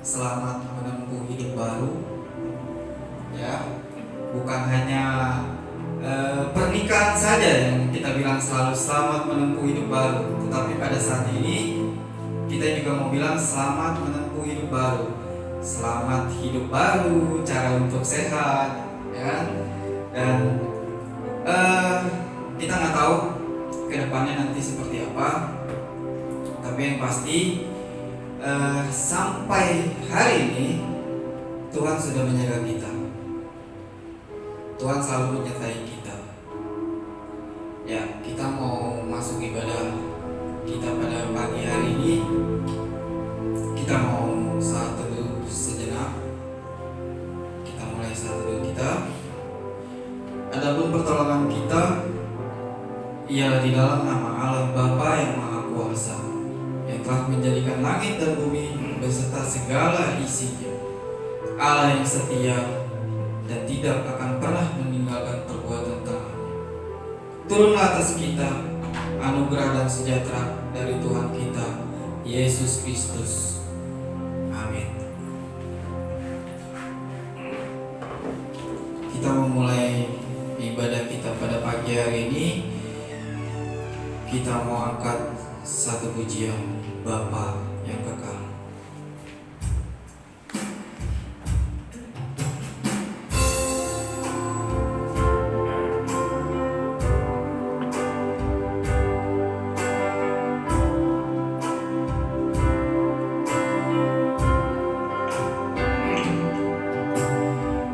selamat menempuh hidup baru, ya. Bukan hanya pernikahan saja yang kita bilang selalu selamat menempuh hidup baru, tetapi pada saat ini kita juga mau bilang selamat menempuh hidup baru, selamat hidup baru, cara untuk sehat, ya. Dan kita nggak tahu kedepannya nanti seperti apa, tapi yang pasti sampai hari ini Tuhan sudah menjaga kita. Tuhan selalu menyertai kita. Ya, kita mau masuk ibadah kita pada pagi hari ini. Kita mau saat teduh sejenak. Kita mulai saat teduh kita. Adapun pertolongan kita ialah di dalam nama Allah Bapa yang Maha Kuasa, yang telah menjadikan langit dan bumi beserta segala isinya. Allah yang setia dan tidak akan pernah meninggalkan perbuatan tangannya. Turunlah atas kita anugerah dan sejahtera dari Tuhan kita Yesus Kristus. Amin. Kita memulai ibadah kita pada pagi hari ini. Kita mau angkat satu pujian Bapa yang kekal.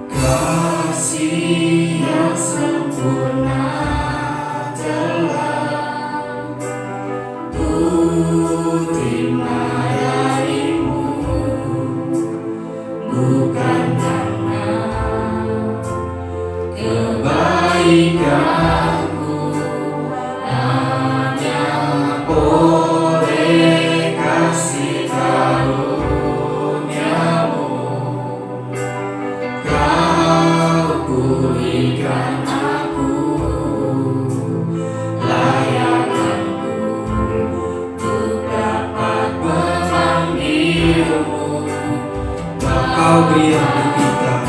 Kasih yang sempurna telah ku terima darimu, bukan karena kebaikanku, hanya oleh kasih karuniamu. Pulihkan aku, layakkanku untuk dapat memanggilmu. Kau beri yang ku pinta,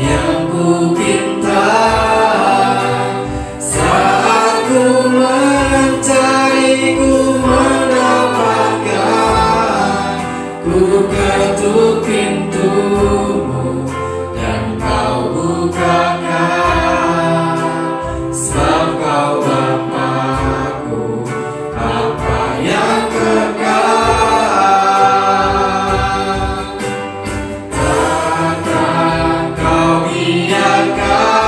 Yang ku pinta saat ku mencari, ku mendapatkan. Ku ketuk pintumu dan kau bukakan, sebab kau Bapa-Ku, Bapa yang kekal. Takkan kau biarkan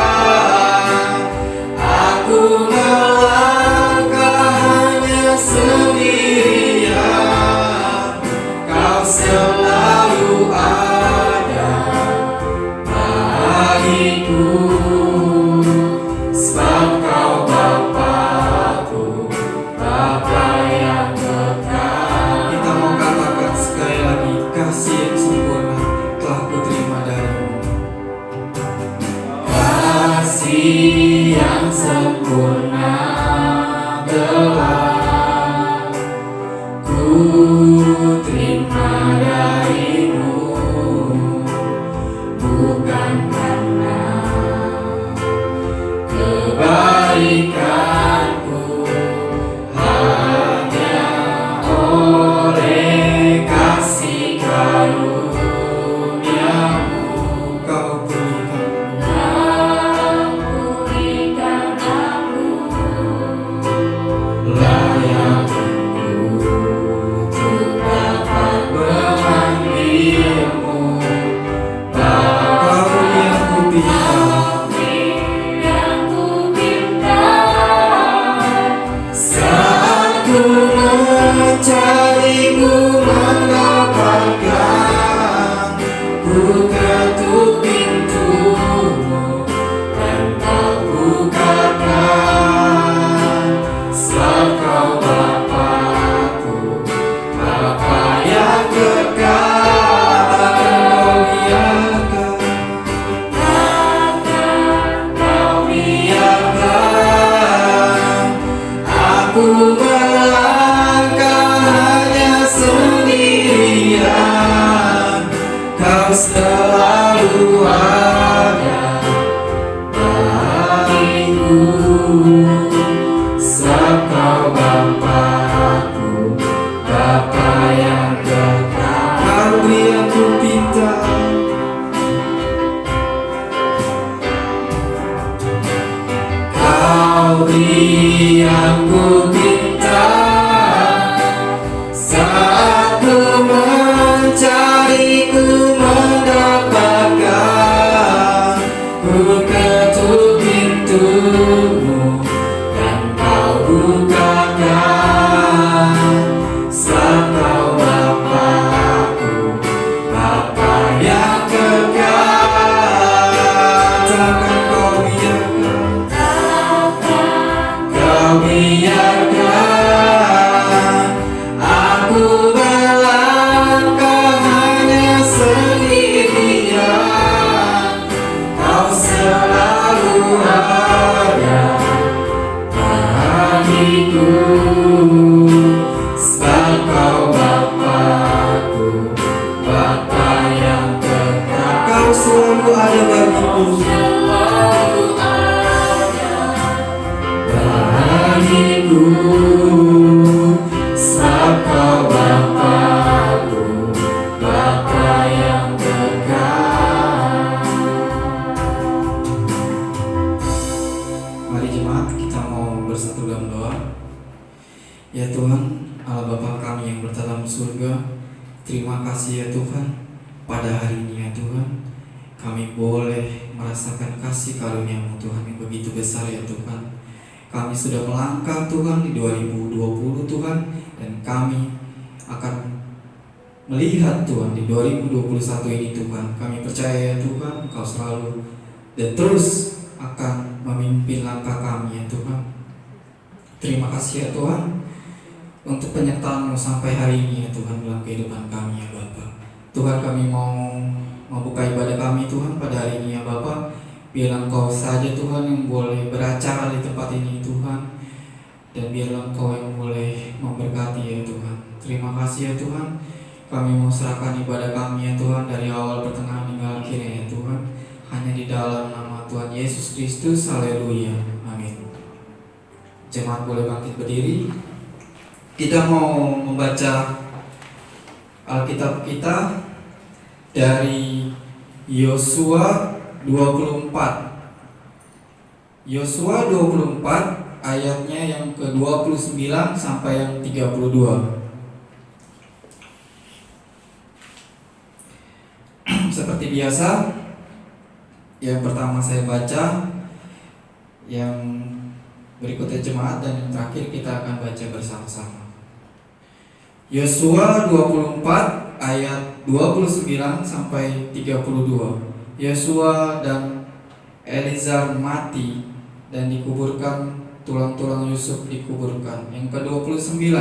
aku melangkah hanya sendirian. Kau selalu ada bagiku, sebab kau Bapa-Ku, Bapa yang kekal. kita mau katakan sekali lagi, kasih yang sempurna telah kuterima darimu. Kasih yang sempurna telah ku terima darimu, kemuliaan, Kau selalu ada bagiku. Sebab Kau Bapa-Ku, Bapa yang kekal. Kau yang ku pinta, Kau yang ku pinta, saat ku mencari, ku mendapatkan. Ku ketuk pintu-Mu dan Kau bukakan. Sebab Kau Bapa-Ku, Bapa yang kekal. takkan Kau biarkan, Kau biarkan aku melangkah hanya sendirian. Kau selalu ada bagiku. Sebab Kau Bapa-Ku, Bapa yang kekal. Kau selalu ada bagiku. Selalu ada bagiku. Sebab Kau Bapa-Ku, Bapa yang kekal. Mari jemaat, kita mau bersatu dalam doa. Ya Tuhan, Allah Bapa kami yang berada dalam surga, terima kasih ya Tuhan, pada hari ini ya Tuhan, kami boleh merasakan kasih karunia-Mu Tuhan yang begitu besar ya Tuhan. Kami sudah melangkah Tuhan di 2020 Tuhan, dan kami akan melihat Tuhan di 2021 ini Tuhan. Kami percaya ya Tuhan, Engkau selalu dan terus akan memimpin langkah kami ya Tuhan. Terima kasih ya Tuhan untuk penyertaan-Mu sampai hari ini ya Tuhan dalam kehidupan kami ya Bapa. Tuhan, kami mau membuka ibadah kami Tuhan pada hari ini ya Bapa. Biarlah Engkau saja Tuhan yang boleh beracara di tempat ini Tuhan, dan biarlah Engkau yang boleh memberkati ya Tuhan. Terima kasih ya Tuhan. Kami mau serahkan ibadah kami ya Tuhan, dari awal pertengahan hingga akhirnya ya Tuhan, hanya di dalam nama Tuhan Yesus Kristus. Haleluya, amin. Jemaat boleh bangkit berdiri. Kita mau membaca Alkitab kita dari Yosua 24. Yosua 24 ayatnya yang ke-29 sampai yang 32. Seperti biasa, yang pertama saya baca, yang berikutnya jemaat, dan yang terakhir kita akan baca bersama-sama. Yosua 24 ayat 29 sampai 32. Yosua dan Elizar mati dan dikuburkan, tulang-tulang Yusuf dikuburkan. Yang ke-29,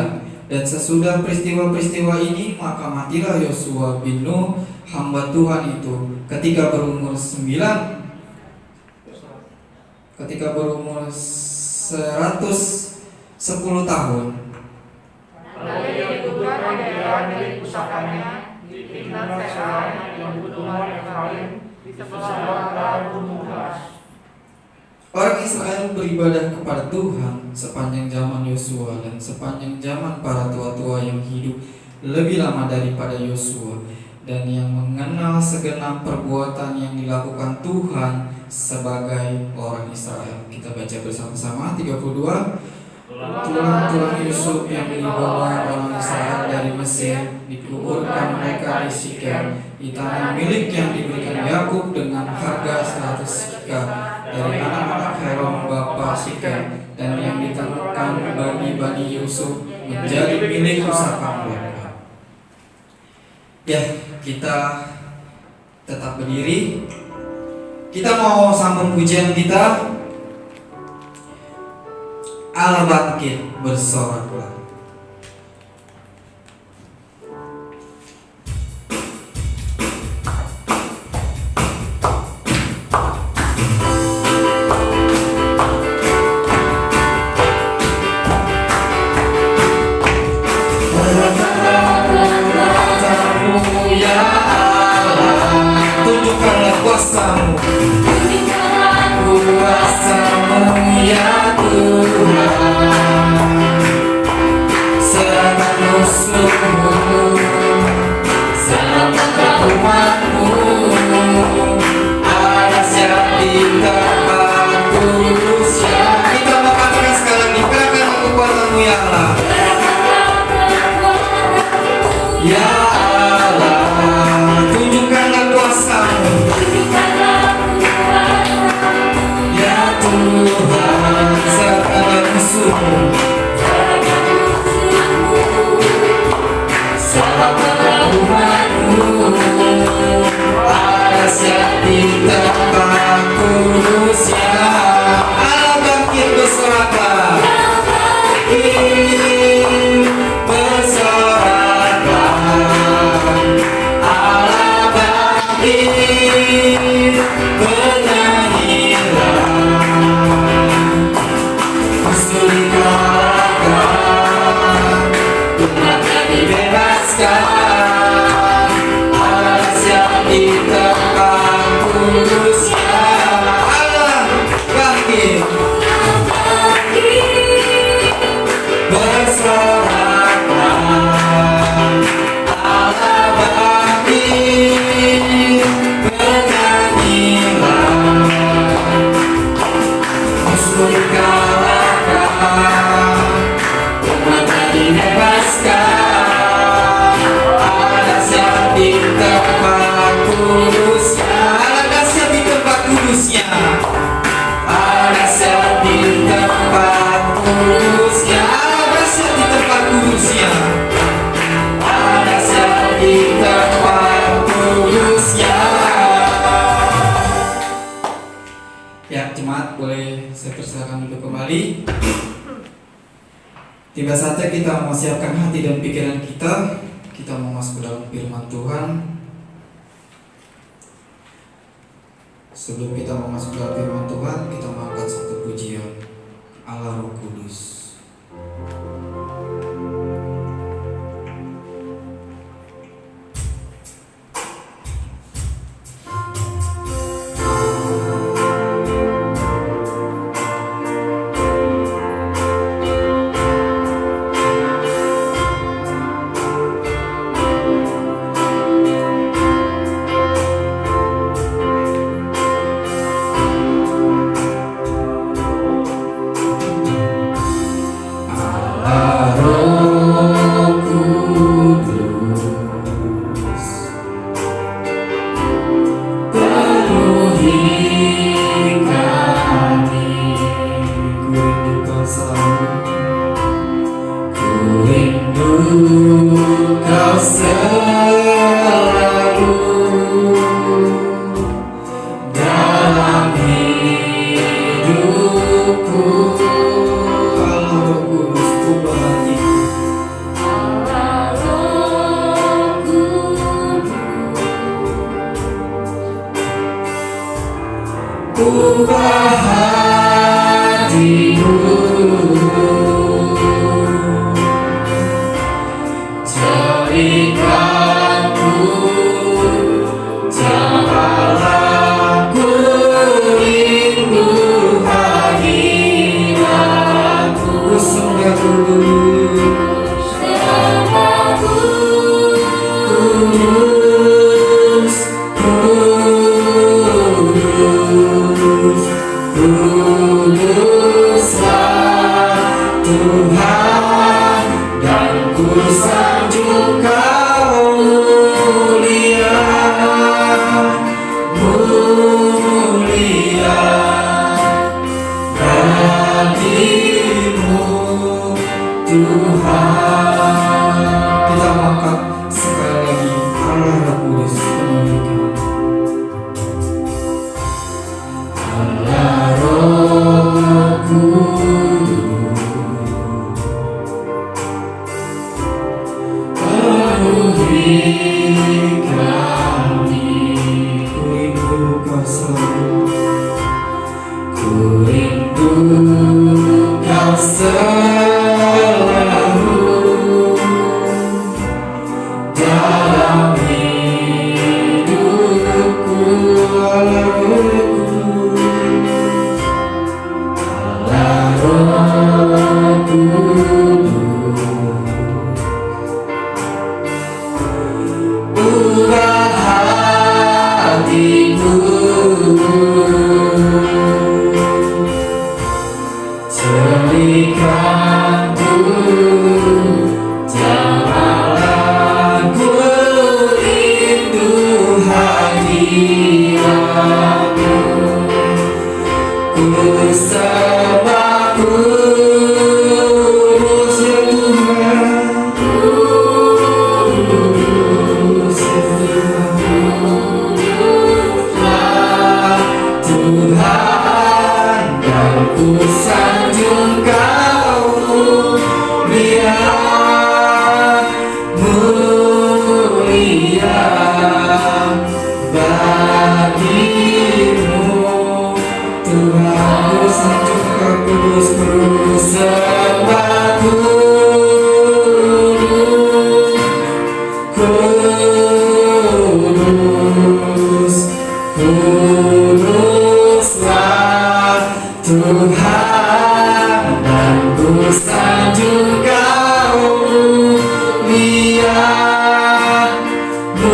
dan sesudah peristiwa-peristiwa ini, maka matilah Yosua bin Nun, hamba Tuhan itu, ketika berumur 110 tahun. Lalu ia dikuburkan di dalam milik pusakanya di Timnat Serah yang pegunungan Efraim di sebelah barat gunung Gaash. Orang Israel beribadah kepada Tuhan sepanjang zaman Yosua dan sepanjang zaman para tua-tua yang hidup lebih lama daripada Yosua, dan yang mengenal segenap perbuatan yang dilakukan Tuhan sebagai orang Israel. Kita baca bersama-sama 32. Tulang-tulang Yusuf yang dibawa orang Israel dari Mesir dikuburkan mereka di Sikem, di tanah milik yang diberikan Yakub dengan harga 100 shikal dari anak-anak Heron bapa Sikem, dan yang ditentukan bagi Bani Yusuf menjadi milik pusaka mereka. Ya, kita tetap berdiri. Kita mau sambung pujian kita. Allah bangkit, bersoraklah. kuasa-Mu, Tunjukkanlah kuasa-Mu ya Tuhan. Serahkan musuh-Mu, selamatkan umat-Mu. Alas yang di tempat kudus-Nya. Kita mau katakan sekali lagi, kerahkan kekuatan-Mu ya Allah. Ya Allah, tunjukkanlah kuasa-Mu ya Tuhan. Serahkanlah musuh-Mu, selamatkan umat-Mu. Alas yang di tempat kudus-Nya. Allah bangkit bersoraklah, bangkit bersoraklah. Allah bangkit, bernyanyilah. Musuh dikalahkan, umatnya dibebaskan. Alas yang di tempat kudus-Nya. Allah bangkit, bersoraklah. Allah bangkit, bernyanyilah. Musuh dikalahkan, umatnya dibebaskan. Alas yang di tempat kudus-Nya. Allah dahsyat di tempat kudus-Nya. Alas yang di tempat kudus-Nya. Allah dahsyat di tempat kudus-Nya. Alas yang di tempat kudus-Nya. Ya, jemaat boleh saya persilakan untuk kembali. Tiba saatnya kita mau siapkan hati dan pikiran kita. Kita mau masuk ke dalam firman Tuhan. Sebelum kita mau masuk ke dalam firman Tuhan, kita mau angkat satu pujian Allah Roh Kudus. Ubah hatimu, jadikanku jamalah ku rindu hadiratmu. Sungguh kudus, kudus, kudus, kuduslah Tuhan, dan ku sanjung Kau mulia, mulia bagimu Tuhan. Kita angkat sekali lagi Allah Roh Kudus menunjukkan. Allah Roh Kudus, penuhi kami. Ku rindu Kau selalu, ku rindu Kau selalu dalam hidupku. Allah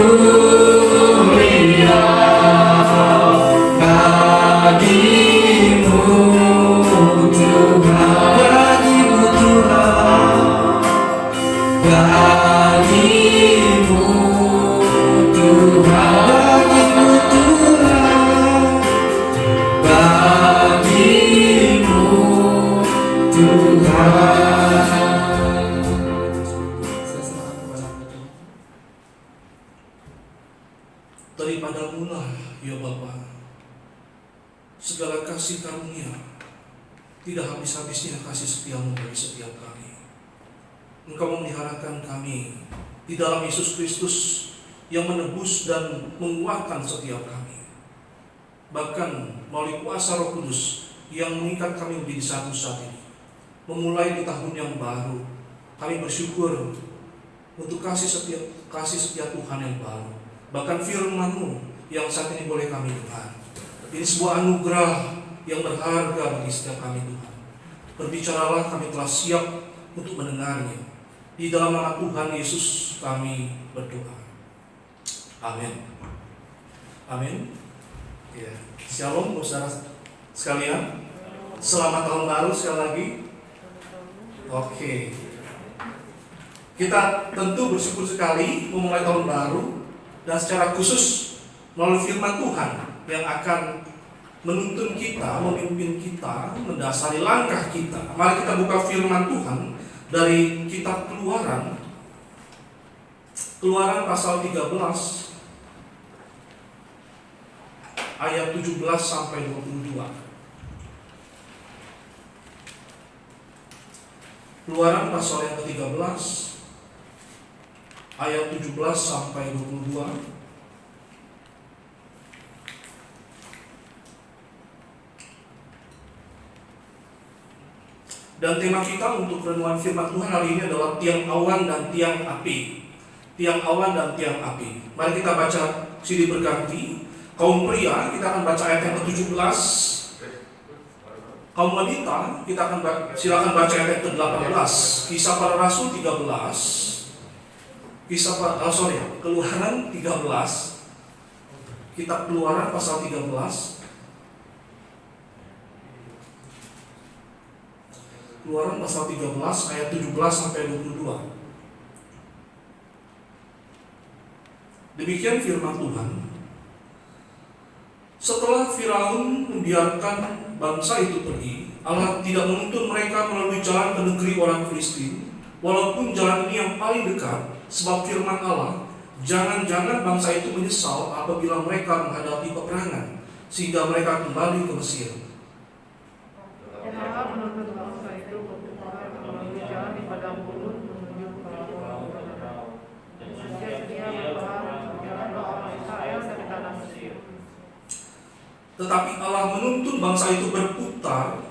mulia bagimu Tuhan, bagimu Tuhan, bagimu Tuhan, bagimu Tuhan. Saya serahkan kepada Tuhan. Daripada mula, ya Bapa, segala kasih karunia, tidak habis-habisnya kasih setiamu bagi setiap kami. Engkau memeliharakan kami di dalam Yesus Kristus yang menebus dan menguatkan setiap kami. Bahkan melalui kuasa Roh Kudus yang mengikat kami menjadi satu saat ini. Memulai di tahun yang baru, kami bersyukur untuk kasih setia Tuhan yang baru. Bahkan firman-Mu yang saat ini boleh kami dengar. Ini sebuah anugerah yang berharga bagi setiap kami Tuhan. Berbicaralah, kami telah siap untuk mendengarnya. Di dalam nama Tuhan Yesus kami berdoa. Amin. Amin. Ya. Shalom saudara sekalian. Selamat tahun baru sekali lagi. Oke. Kita tentu bersyukur sekali memulai tahun baru dan secara khusus melalui firman Tuhan yang akan menuntun kita, memimpin kita, mendasari langkah kita. Mari kita buka firman Tuhan dari kitab Keluaran. Keluaran pasal 13 ayat 17 sampai 22. Keluaran pasal yang ke-13 ayat 17 sampai 22. Dan tema kita untuk renungan firman Tuhan hari ini adalah tiang awan dan tiang api. Tiang awan dan tiang api. Mari kita baca silih berganti. Kaum pria, kita akan baca ayat yang ke-17. Kaum wanita, kita akan silakan baca ayat yang ke-18. Kisah Para Rasul 13. Keluaran 13. Kitab Keluaran pasal 13. Keluaran pasal 13 ayat 17 sampai 22. Demikian firman Tuhan. Setelah Firaun membiarkan bangsa itu pergi, Allah tidak menuntun mereka melalui jalan ke negeri orang Filistin, walaupun jalan ini yang paling dekat, sebab firman Allah, jangan-jangan bangsa itu menyesal apabila mereka menghadapi peperangan, sehingga mereka kembali ke Mesir. Allah menuntun bangsa itu melalui jalan di padang gurun menuju ke Laut Merah. Sejak dia berperang berjalan ke orang Israel dari tanah Mesir. Tetapi Allah menuntun bangsa itu berputar.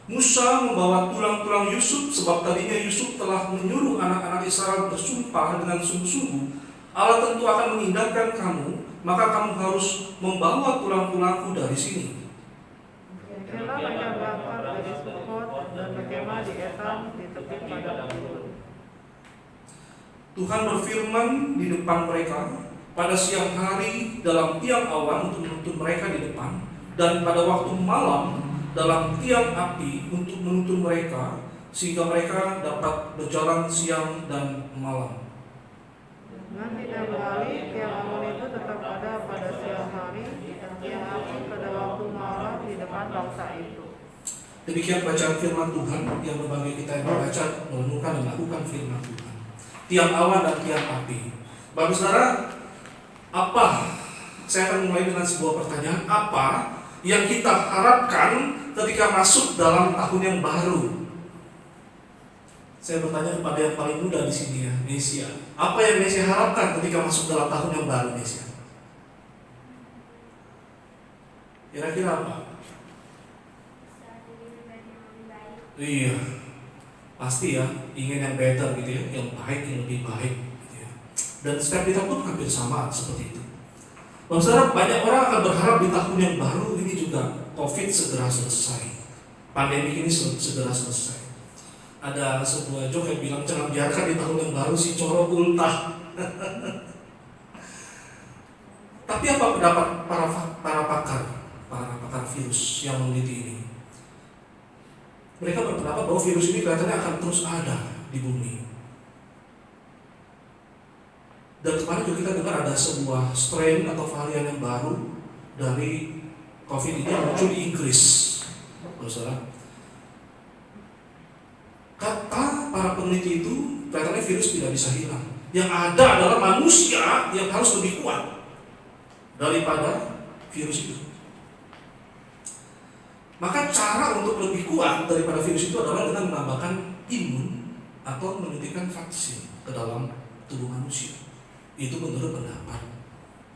Musa membawa tulang-tulang Yusuf, sebab tadinya Yusuf telah menyuruh anak-anak Israel bersumpah dengan sungguh-sungguh, Allah tentu akan mengindahkan kamu, maka kamu harus membawa tulang-tulangku dari sini. Biarlah mereka berangkat dari Sukot dan berkemah di Etam di tepi padang gurun. Tuhan berfirman di depan mereka pada siang hari dalam tiang awan untuk menuntun mereka di depan, dan pada waktu malam dalam tiang api untuk menuntun mereka, sehingga mereka dapat berjalan siang dan malam. Dan tidak beralih, tiang awan itu tetap ada pada siang hari dan tiang api pada waktu malam di depan bangsa itu. Demikian bacaan firman Tuhan yang berbagai kita yang membaca, merenungkan dan melakukan firman Tuhan. Tiang awan dan tiang api. Bapak saudara, apa? Saya akan mulai dengan sebuah pertanyaan. Apa yang kita harapkan ketika masuk dalam tahun yang baru? Saya bertanya kepada yang paling muda di sini ya, Nesia. Apa yang Nesia harapkan ketika masuk dalam tahun yang baru, Nesia? Kira-kira apa? Iya, pasti ya, ingin yang better gitu ya, yang baik, yang lebih baik gitu ya. Dan setiap kita pun hampir sama seperti itu. Saudara, banyak orang akan berharap di tahun yang baru ini juga COVID segera selesai, pandemi ini segera selesai. Ada sebuah joke yang bilang, jangan biarkan di tahun yang baru si corok ultah Tapi apa pendapat para pakar virus yang meneliti ini? Mereka berpendapat bahwa virus ini kelihatannya akan terus ada di bumi. Dan kemarin juga kita dengar ada sebuah strain atau varian yang baru dari COVID ini yang muncul di Inggris. Saudara, kata para peneliti itu kelihatannya virus tidak bisa hilang. Yang ada adalah manusia yang harus lebih kuat daripada virus itu. Maka cara untuk lebih kuat daripada virus itu adalah dengan menambahkan imun atau menyuntikkan vaksin ke dalam tubuh manusia. Itu menurut pendapat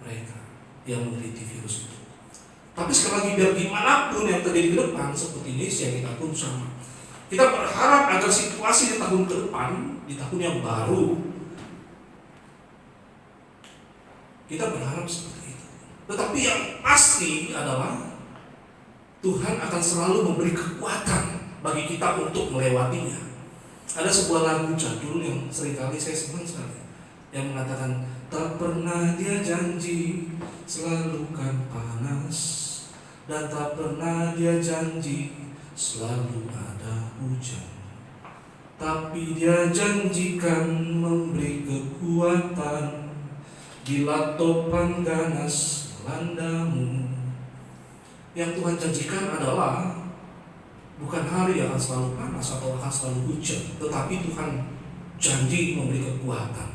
mereka yang meneliti virus itu. Tapi sekali lagi, biar gimana pun yang terjadi ke depan seperti Indonesia, kita pun sama. Kita berharap agar situasi di tahun ke depan, di tahun yang baru, kita berharap seperti itu. Tetapi yang pasti adalah Tuhan akan selalu memberi kekuatan bagi kita untuk melewatinya. Ada sebuah lagu jadul yang seringkali saya senang sekali, yang mengatakan, tak pernah dia janji selalu kan panas, dan tak pernah dia janji selalu ada hujan, tapi dia janjikan memberi kekuatan bila topan ganas melandamu. Yang Tuhan janjikan adalah bukan hari yang akan selalu panas atau akan selalu hujan, tetapi Tuhan janji memberi kekuatan.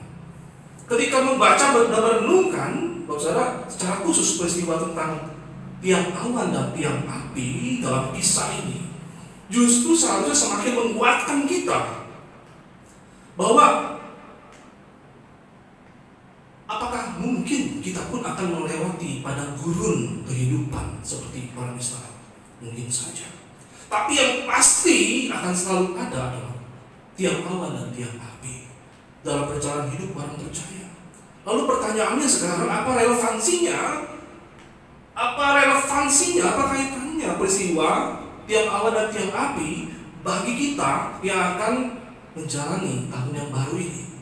Ketika membaca dan merenungkan, saudara, secara khusus peristiwa tentang tiang awan dan tiang api dalam kisah ini, justru seharusnya semakin menguatkan kita bahwa apakah mungkin kita pun akan melewati padang gurun kehidupan seperti orang Israel? Mungkin saja. Tapi yang pasti akan selalu ada adalah tiang awan dan tiang api dalam perjalanan hidup orang percaya. Lalu pertanyaannya sekarang, apa relevansinya? Apa kaitannya peristiwa tiang awan dan tiang api bagi kita yang akan menjalani tahun yang baru ini?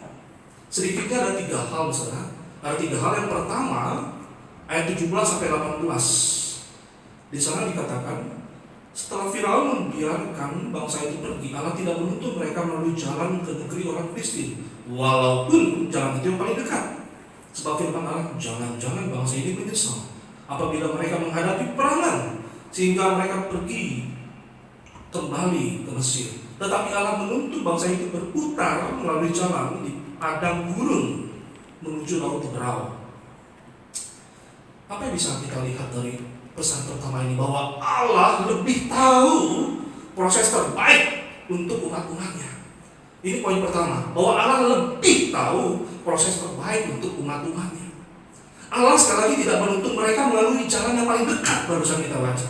Sedikitnya ada 3 hal, saudara. Ada 3 hal. Yang pertama, ayat 17-18. Di sana dikatakan, setelah Firaun membiarkan bangsa itu pergi, Allah tidak menuntut mereka melalui jalan ke negeri orang Filistin, walaupun jalan itu yang paling dekat. Sebab firman Allah, jangan-jangan bangsa ini menyesal apabila mereka menghadapi peperangan sehingga mereka pergi kembali ke Mesir. Tetapi Allah menuntut bangsa itu berputar melalui jalan di padang gurun menuju laut Teberau. Apa yang bisa kita lihat dari pesan pertama ini? Bahwa Allah lebih tahu proses terbaik untuk umat-umatnya. Ini poin pertama, bahwa Allah lebih tahu proses terbaik untuk umat-umatnya. Allah sekali lagi tidak menuntut mereka melalui jalan yang paling dekat. Barusan kita baca,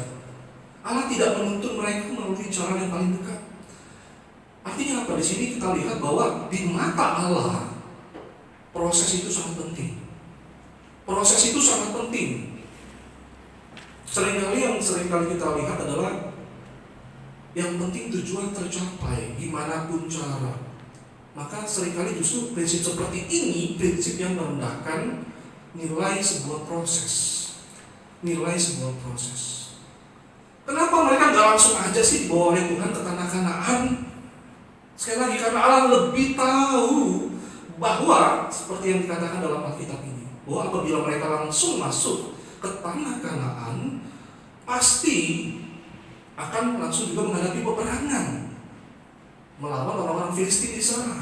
Allah tidak menuntut mereka melalui jalan yang paling dekat. Artinya apa? Di sini kita lihat bahwa di mata Allah proses itu sangat penting. Proses itu sangat penting. Seringkali kita lihat adalah yang penting tujuan tercapai, gimana pun cara. Maka seringkali justru prinsip seperti ini, prinsip yang merendahkan nilai sebuah proses. Nilai sebuah proses. Kenapa mereka gak langsung aja sih dibawa oleh Tuhan ke tanah Kanaan? Sekali lagi, karena Allah lebih tahu bahwa seperti yang dikatakan dalam Alkitab ini, bahwa apabila mereka langsung masuk ke tanah Kanaan, pasti akan langsung juga menghadapi peperangan melawan orang-orang Filistin di sana.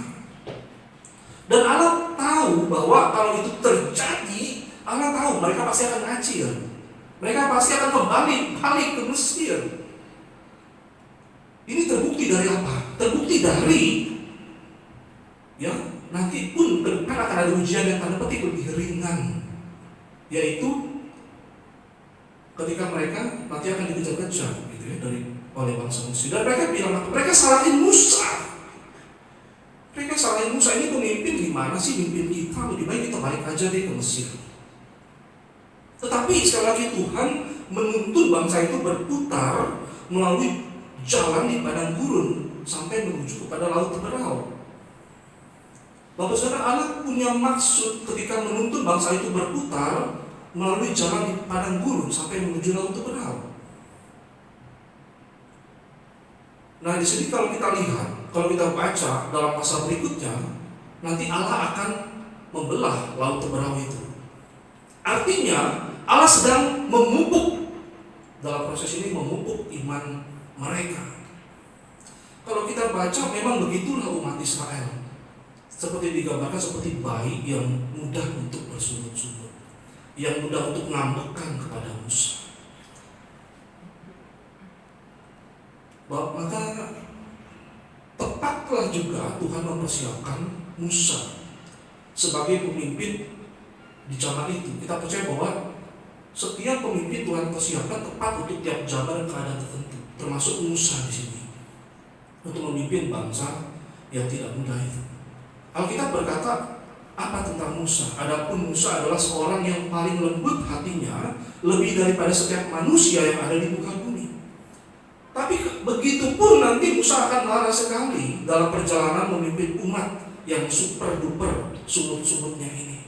Dan Allah tahu bahwa kalau itu terjadi, Allah tahu mereka pasti akan ngacir. Mereka pasti akan balik ke Mesir. Ini terbukti dari apa? Terbukti dari nanti pun ke depan akan ada ujian yang tanda petik lebih ringan, yaitu ketika mereka nanti akan dikejar-kejar gitu ya oleh bangsa Mesir. Dan mereka bilang, mereka salahin Musa. Ini pemimpin gimana sih mimpin kita? Lebih baik kita balik aja deh ke Mesir. Tetapi sekali lagi Tuhan menuntun bangsa itu berputar melalui jalan di padang gurun sampai menuju kepada laut Teberau. Bapak Saudara, Allah punya maksud ketika menuntun bangsa itu berputar melalui jalan di padang gurun sampai menuju laut Teberau. Nah, di sini kalau kita lihat, kalau kita baca dalam pasal berikutnya, nanti Allah akan membelah laut Teberau itu. Artinya Allah sedang memupuk, dalam proses ini memupuk iman mereka. Kalau kita baca, memang begitulah umat Israel. Seperti digambarkan seperti bayi yang mudah untuk bersungut-sungut, yang mudah untuk ngambekkan kepada Musa. Maka tepatlah juga Tuhan mempersiapkan Musa sebagai pemimpin di zaman itu. Kita percaya bahwa setiap pemimpin Tuhan persiapkan tepat untuk tiap zaman dan keadaan tertentu, termasuk Musa di sini, untuk memimpin bangsa yang tidak mudah itu. Alkitab berkata apa tentang Musa? Adapun Musa adalah seorang yang paling lembut hatinya, lebih daripada setiap manusia yang ada di muka bumi. Tapi begitu pun nanti Musa akan marah sekali dalam perjalanan memimpin umat yang super duper sungut-sungutnya ini.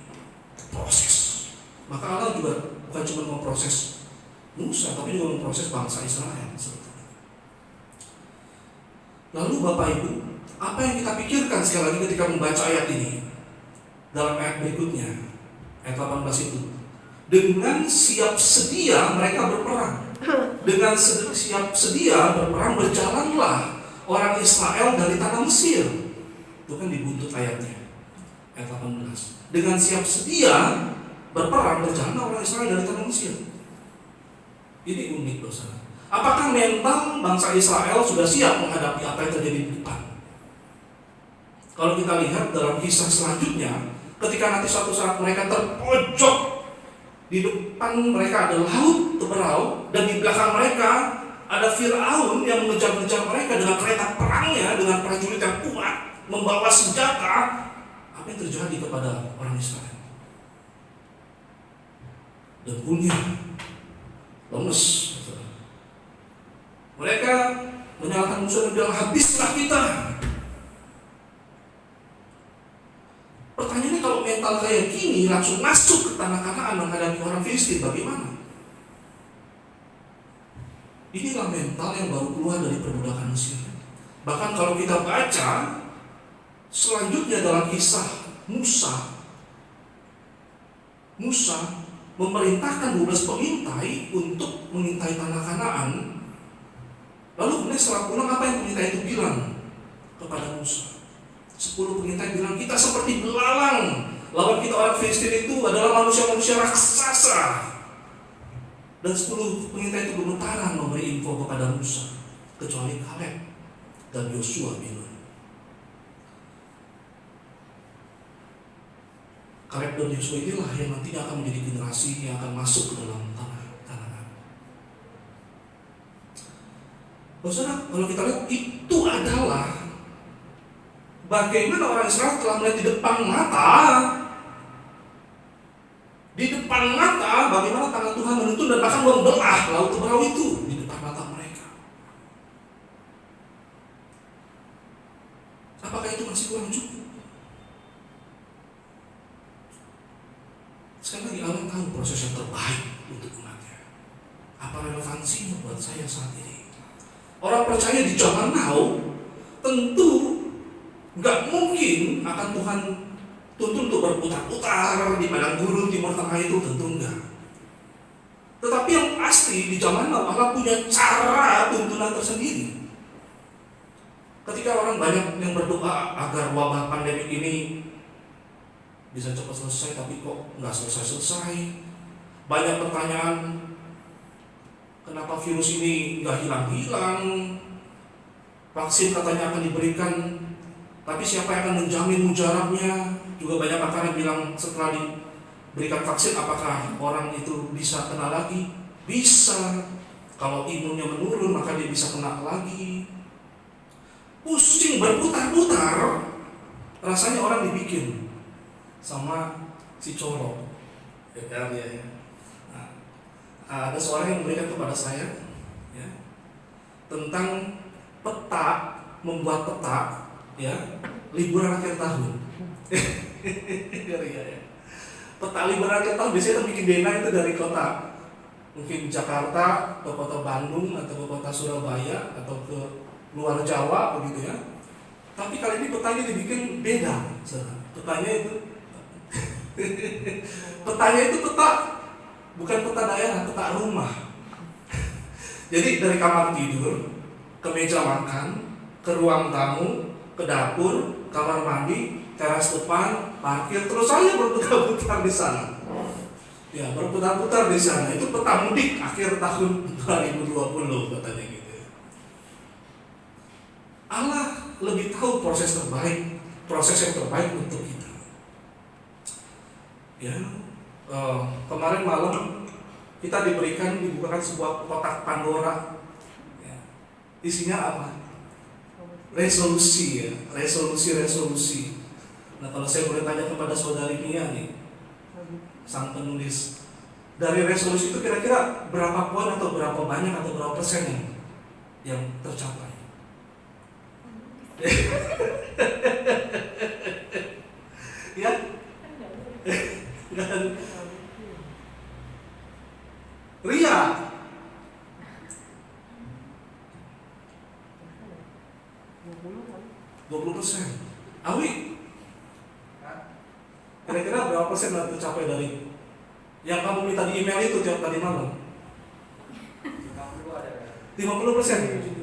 Proses. Maka Allah juga bukan cuma memproses Musa, tapi juga memproses bangsa Israel sebetulnya. Lalu Bapak Ibu, apa yang kita pikirkan sekali lagi ketika membaca ayat ini? Dalam ayat berikutnya, ayat 18 itu, dengan siap sedia mereka berperang. Dengan siap sedia berperang berjalanlah orang Israel dari tanah Mesir. Itu kan di buntut ayatnya, ayat 18. Dengan siap sedia berperang berjalanlah orang Israel dari tanah Mesir. Ini unik, dosa. Apakah mental bangsa Israel sudah siap menghadapi apa yang terjadi di depan? Kalau kita lihat dalam kisah selanjutnya, ketika nanti suatu saat mereka terpojok, di depan mereka ada laut Teberau, dan di belakang mereka ada Firaun yang mengejar-ngejar mereka dengan kereta perangnya, dengan prajurit yang kuat, membawa senjata. Apa yang terjadi kepada orang Israel? Dengkulnya lemes. Mereka menyalahkan musuh dan bilang, habislah kita. Pertanyaannya, kalau mental kayak gini langsung masuk ke tanah Kanaan menghadapi orang Filistin, bagaimana? Inilah mental yang baru keluar dari perbudakan Mesir. Bahkan kalau kita baca selanjutnya dalam kisah Musa memerintahkan 12 pengintai untuk mengintai tanah Kanaan. Lalu kemudian setelah pulang, apa yang pengintai itu bilang kepada Musa? 10 pengintai bilang, kita seperti belalang. Lawan kita orang Filistin itu adalah manusia-manusia raksasa. Dan 10 pengintai itu gemetaran memberi info kepada Musa, kecuali Kaleb dan Yosua bin Nun. Kaleb dan Yosua inilah yang nantinya akan menjadi generasi yang akan masuk ke dalam tanah Kanaan. Saudara, kalau kita lihat, itu adalah bagaimana orang Israel telah melihat di depan mata bagaimana tangan Tuhan menuntun dan bahkan membelah laut Teberau itu di depan mata mereka. Apakah itu masih kurang cukup? Sekali lagi, Allah tahu proses yang terbaik untuk umatnya. Apa relevansinya buat saya saat ini? Orang percaya di zaman now tentu gak mungkin akan Tuhan tuntun untuk berputar-putar di padang gurun Timur Tengah itu, tentu enggak. Tetapi yang pasti di zaman now Allah punya cara tuntunan tersendiri. Ketika orang banyak yang berdoa agar wabah pandemi ini bisa cepat selesai, tapi kok nggak selesai-selesai. Banyak pertanyaan, kenapa virus ini nggak hilang-hilang? Vaksin katanya akan diberikan, tapi siapa yang akan menjamin mujarabnya? Juga banyak pakar yang bilang setelah diberikan vaksin, apakah orang itu bisa kena lagi? Bisa. Kalau imunnya menurun, maka dia bisa kena lagi. Pusing berputar-putar, rasanya orang dibikin sama si Coro. Ya. Nah, ada seorang yang memberikan kepada saya ya, tentang peta, membuat peta ya, liburan akhir tahun. Ria ya. Petani berakhir tahun biasanya bikin dena itu dari kota, mungkin Jakarta ke kota Bandung atau ke kota Surabaya atau ke luar Jawa begitu ya. Tapi kali ini petanya dibikin beda. Petanya itu petanya itu peta, bukan peta daerah, peta rumah. Jadi dari kamar tidur ke meja makan, ke ruang tamu, ke dapur, kamar mandi, teras depan, parkir, terus saya berputar-putar di sana. Ya, berputar-putar di sana. Itu peta mudik akhir tahun 2020 katanya gitu. Allah lebih tahu proses terbaik, proses yang terbaik untuk kita. Ya, kemarin malam kita dibukakan sebuah kotak Pandora. Ya. Isinya apa? Resolusi ya, resolusi. Nah, kalau saya boleh tanya kepada saudari Mia nih, sang penulis, dari resolusi itu kira-kira berapa poin atau berapa banyak atau berapa persen yang tercapai? Ya? Dan Ria 20%. Awi kira-kira berapa persen yang tercapai dari yang kamu minta di email itu tiap tadi malam? 50%.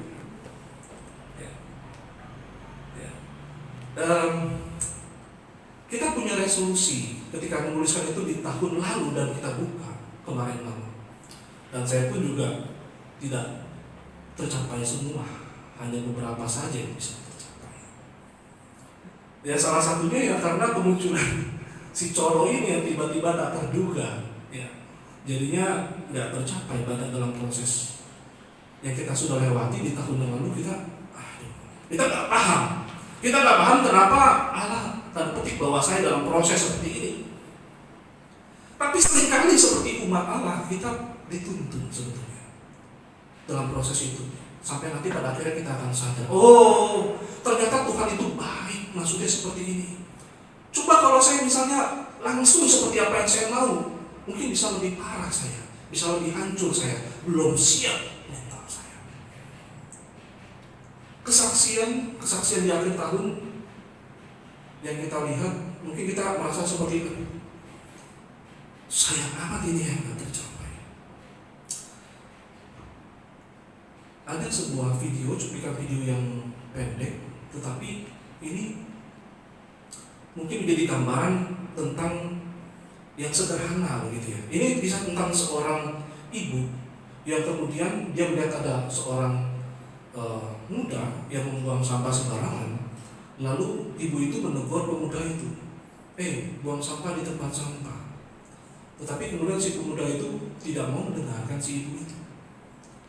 Kita punya resolusi ketika menuliskan itu di tahun lalu dan kita buka kemarin malam. Dan saya pun juga tidak tercapai semua, hanya beberapa saja yang bisa tercapai. Ya salah satunya ya karena kemunculan si Coro ini yang tiba-tiba tak terduga, ya jadinya nggak tercapai pada dalam proses yang kita sudah lewati di tahun yang lalu. Kita nggak paham kenapa Allah tanda petik bahwa saya dalam proses seperti ini. Tapi seringkali seperti umat Allah kita dituntun sebetulnya dalam proses itu sampai nanti pada akhirnya kita akan sadar, oh ternyata Tuhan itu baik, maksudnya seperti ini. Coba kalau saya misalnya langsung seperti apa yang saya mau, mungkin bisa lebih parah saya, bisa lebih hancur saya, belum siap mental saya. Kesaksian di akhir tahun yang kita lihat, mungkin kita merasa seperti itu. Sayang amat ini yang tidak tercapai. Ada sebuah video, cuplikan video yang pendek, tetapi ini mungkin menjadi gambaran tentang yang sederhana begitu ya. Ini bisa tentang seorang ibu yang kemudian dia melihat ada seorang muda yang membuang sampah sembarangan. Lalu ibu itu menegur pemuda itu, buang sampah di tempat sampah. Tetapi kemudian si pemuda itu tidak mau mendengarkan si ibu itu.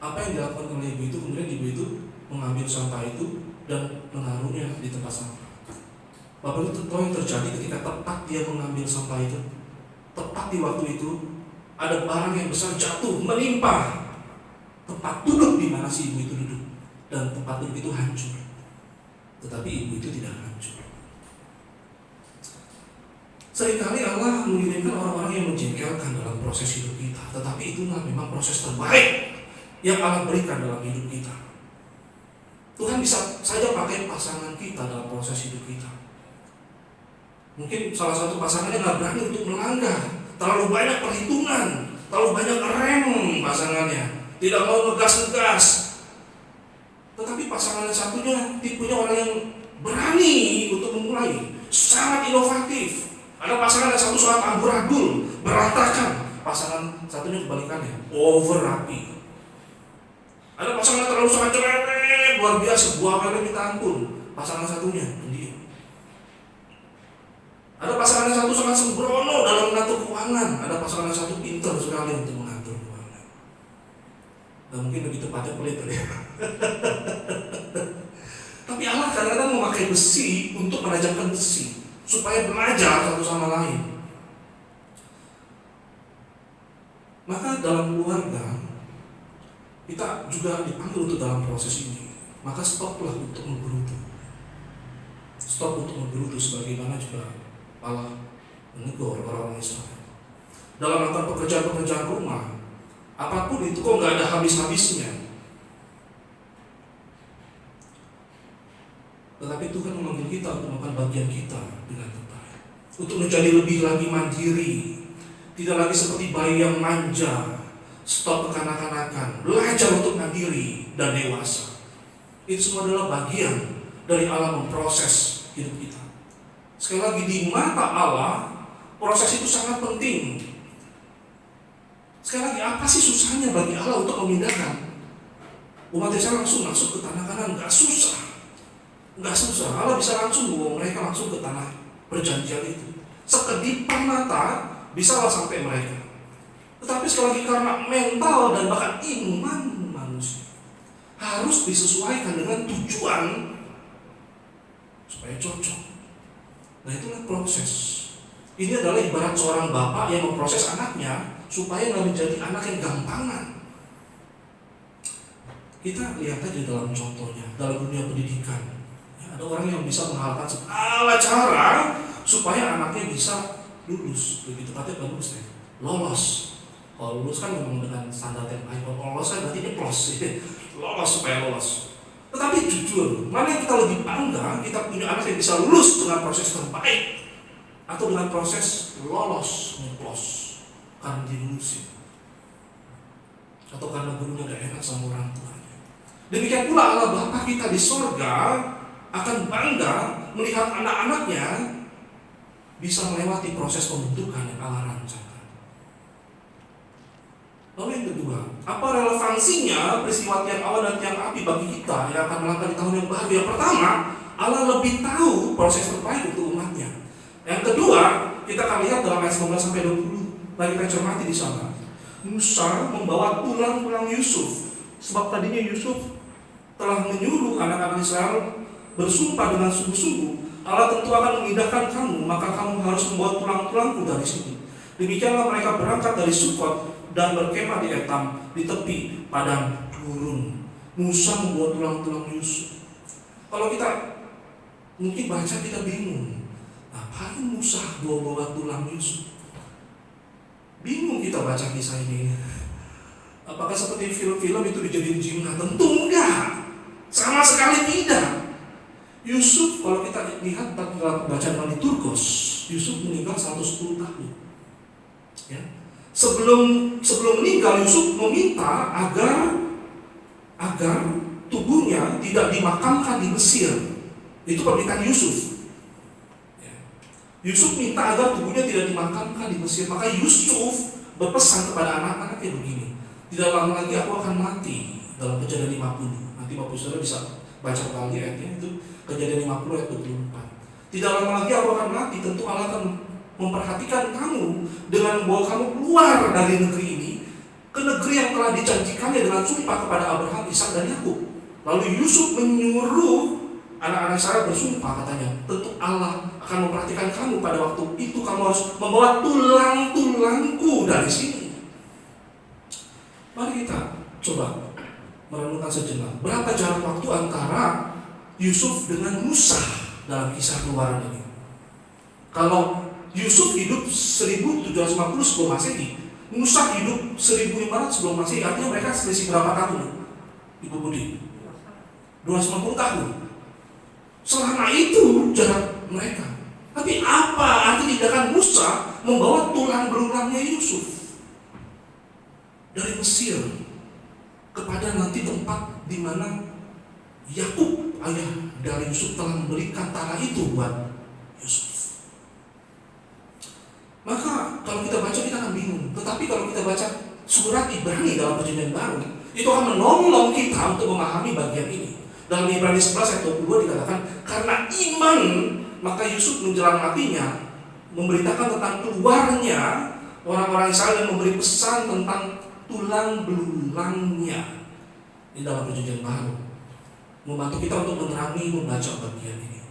Apa yang dilakukan oleh ibu itu, kemudian ibu itu mengambil sampah itu dan menaruhnya di tempat sampah. Bapak itu tahu yang terjadi ketika tepat dia mengambil sampah itu, tepat di waktu itu ada barang yang besar jatuh menimpa tempat duduk di mana si ibu itu duduk, dan tempat duduk itu hancur. Tetapi ibu itu tidak hancur. Seringkali Allah mengirimkan orang-orang yang menjengkelkan dalam proses hidup kita, tetapi itulah memang proses terbaik yang Allah berikan dalam hidup kita. Tuhan bisa saja pakai pasangan kita dalam proses hidup kita. Mungkin salah satu pasangannya nggak berani untuk melanggar, terlalu banyak perhitungan, terlalu banyak rem pasangannya, tidak mau ngegas-ngegas. Tetapi pasangan yang satunya tipenya orang yang berani untuk memulai, sangat inovatif. Ada pasangan yang satu sangat amburadul, berantakan. Pasangan satunya kebalikannya, over rapi. Ada pasangan yang terlalu sangat cerewet, luar biasa, buah melon minta ampun. Pasangan satunya pendiam. Ada pasangan yang satu sangat sembrono dalam mengatur keuangan. Ada pasangan yang satu pintar sekali untuk mengatur keuangan. Dan mungkin lebih tepatnya pelit ya. Tapi Allah kadang-kadang memakai besi untuk menajamkan besi, supaya belajar satu sama lain. Maka dalam keluarga kita juga dipanggil untuk dalam proses ini. Maka stoplah untuk menggerutu. Stop untuk menggerutu, sebagaimana juga Allah menegur orang-orang Israel. Dalam melakukan pekerjaan-pekerjaan rumah, apapun itu kok nggak ada habis-habisnya. Tetapi Tuhan memanggil kita untuk melakukan bagian kita dengan terbaik, untuk menjadi lebih lagi mandiri, tidak lagi seperti bayi yang manja, stop kekanak-kanakan, belajar untuk mandiri dan dewasa. Itu semua adalah bagian dari Allah memproses hidup kita. Sekali lagi, di mata Allah proses itu sangat penting. Sekali lagi, apa sih susahnya bagi Allah untuk memindahkan umat Israel langsung masuk ke tanah Kanaan? Gak susah. Allah bisa langsung bawa mereka langsung ke tanah perjanjian itu. Sekedipan mata bisa lah sampai mereka. Tetapi sekali lagi, karena mental dan bahkan iman manusia harus disesuaikan dengan tujuan supaya cocok. Nah, itulah proses. Ini adalah ibarat seorang bapak yang memproses anaknya supaya nggak menjadi anak yang gampangan. Kita lihat aja dalam contohnya, dalam dunia pendidikan. Ada orang yang bisa menghalalkan segala cara supaya anaknya bisa lulus. Lebih tepatnya bagus, lolos. Kalau lulus kan memang dengan standar yang baik. Kalau lolos kan berarti nyeplos. Lolos supaya lolos. Tetapi jujur, mana yang kita lebih bangga, kita punya anak yang bisa lulus dengan proses terbaik atau dengan proses lolos, nyeplos karena dilulusin, atau karena gurunya gak enak sama orang tuanya. Demikian pula Allah Bapa kita di sorga akan bangga melihat anak-anaknya bisa melewati proses pembentukan yang Allah rancangkan. Lalu yang kedua, apa relevansinya peristiwa tiang awan dan tiang api bagi kita yang akan melangkah di tahun yang baru? Yang pertama, Allah lebih tahu proses terbaik untuk umatnya. Yang kedua, kita akan lihat dalam ayat 19-20. Mari kita cermati di sana. Musa membawa tulang-tulang Yusuf, sebab tadinya Yusuf telah menyuruh anak-anak Israel bersumpah dengan sungguh-sungguh, Allah tentu akan memindahkan kamu, maka kamu harus membawa tulang-tulangku dari sini. Demikianlah mereka berangkat dari Sukot dan berkemah di Etam, di tepi padang gurun. Musa membawa tulang-tulang Yusuf. Kalau kita mungkin baca, kita bingung, ngapain Musa bawa tulang Yusuf? Bingung kita baca kisah ini. Apakah seperti film-film itu dijadiin jimat? Tentu enggak, sama sekali tidak. Yusuf, kalau kita lihat dalam bacaan Liturgos, Yusuf meninggal 110 tahun. Ya. Sebelum meninggal, Yusuf meminta agar tubuhnya tidak dimakamkan di Mesir. Itu permintaan Yusuf. Ya. Yusuf minta agar tubuhnya tidak dimakamkan di Mesir. Maka Yusuf berpesan kepada anak-anaknya begini, tidak lama lagi aku akan mati. Dalam Kejadian 50. Nanti Bapak Saudara bisa baca kembali ayatnya, itu Kejadian 50 ayat 24. Tidak lama lagi aku akan mati, tentu Allah akan memperhatikan kamu dengan membawa kamu keluar dari negeri ini ke negeri yang telah dijanjikannya dengan sumpah kepada Abraham, Ishak dan Yakub. Lalu Yusuf menyuruh anak-anak Israel bersumpah, katanya, tentu Allah akan memperhatikan kamu pada waktu itu, kamu harus membawa tulang-tulangku dari sini. Mari kita coba merenungkan sejenak, berapa jarak waktu antara Yusuf dengan Musa dalam kisah Keluaran ini. Kalau Yusuf hidup 1750 sebelum Masehi, Musa hidup 1500 sebelum Masehi, artinya mereka selisih berapa tahun, Ibu Budi? 250 tahun. Selama itu jarak mereka. Tapi apa arti tindakan Musa membawa tulang belulangnya Yusuf dari Mesir kepada nanti tempat di mana Yakub, ayah dari Yusuf, telah memberikan tanah itu buat Yusuf. Maka kalau kita baca, kita akan bingung. Tetapi kalau kita baca surat Ibrani dalam Perjanjian Baru, itu akan menolong kita untuk memahami bagian ini. Dalam Ibrani 11 ayat 22 dikatakan, karena iman maka Yusuf menjelang matinya memberitakan tentang keluarnya orang-orang Israel yang memberi pesan tentang tulang belulangnya. Ini dalam Perjanjian Baru, membantu kita untuk menerangi membaca bagian ini.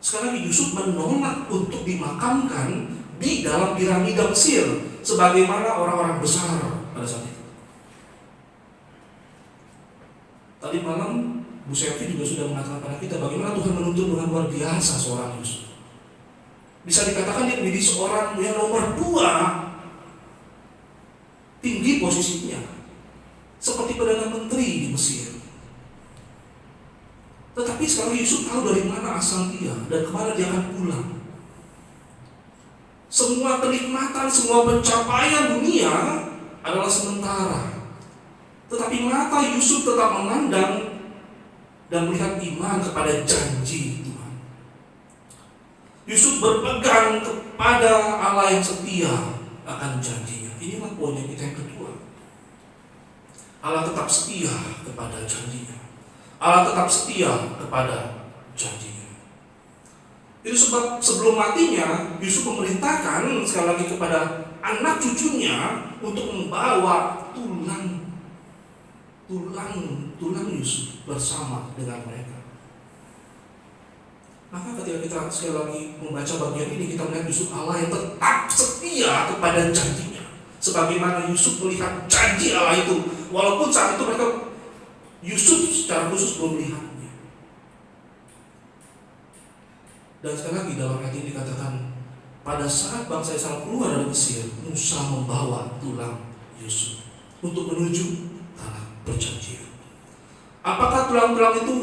Sekali lagi, Yusuf menolak untuk dimakamkan di dalam piramida Mesir sebagaimana orang-orang besar pada saat itu. Tadi malam Bu Selvi juga sudah mengatakan pada kita bagaimana Tuhan menuntun dengan luar biasa seorang Yusuf. Bisa dikatakan dia menjadi seorang yang nomor 2 tinggi posisinya, seperti Perdana Menteri di Mesir. Tetapi sekarang Yusuf tahu dari mana asal dia dan kemana dia akan pulang. Semua kenikmatan, semua pencapaian dunia adalah sementara. Tetapi mata Yusuf tetap memandang dan melihat iman kepada janji Tuhan. Yusuf berpegang kepada Allah yang setia akan janjinya. Inilah poinnya kita yang kedua. Allah tetap setia kepada janjinya. Allah tetap setia kepada janjinya. Itu sebab sebelum matinya Yusuf memerintahkan sekali lagi kepada anak cucunya untuk membawa tulang Yusuf bersama dengan mereka. Maka ketika kita sekali lagi membaca bagian ini, kita melihat Yusuf Allah yang tetap setia kepada janjinya. Sebagaimana Yusuf melihat janji Allah itu, walaupun saat itu Yusuf secara khusus belum melihatnya. Dan sekali lagi dalam ayat ini dikatakan, pada saat bangsa Israel keluar dari Mesir, Musa membawa tulang Yusuf untuk menuju tanah perjanjian. Apakah tulang-tulang itu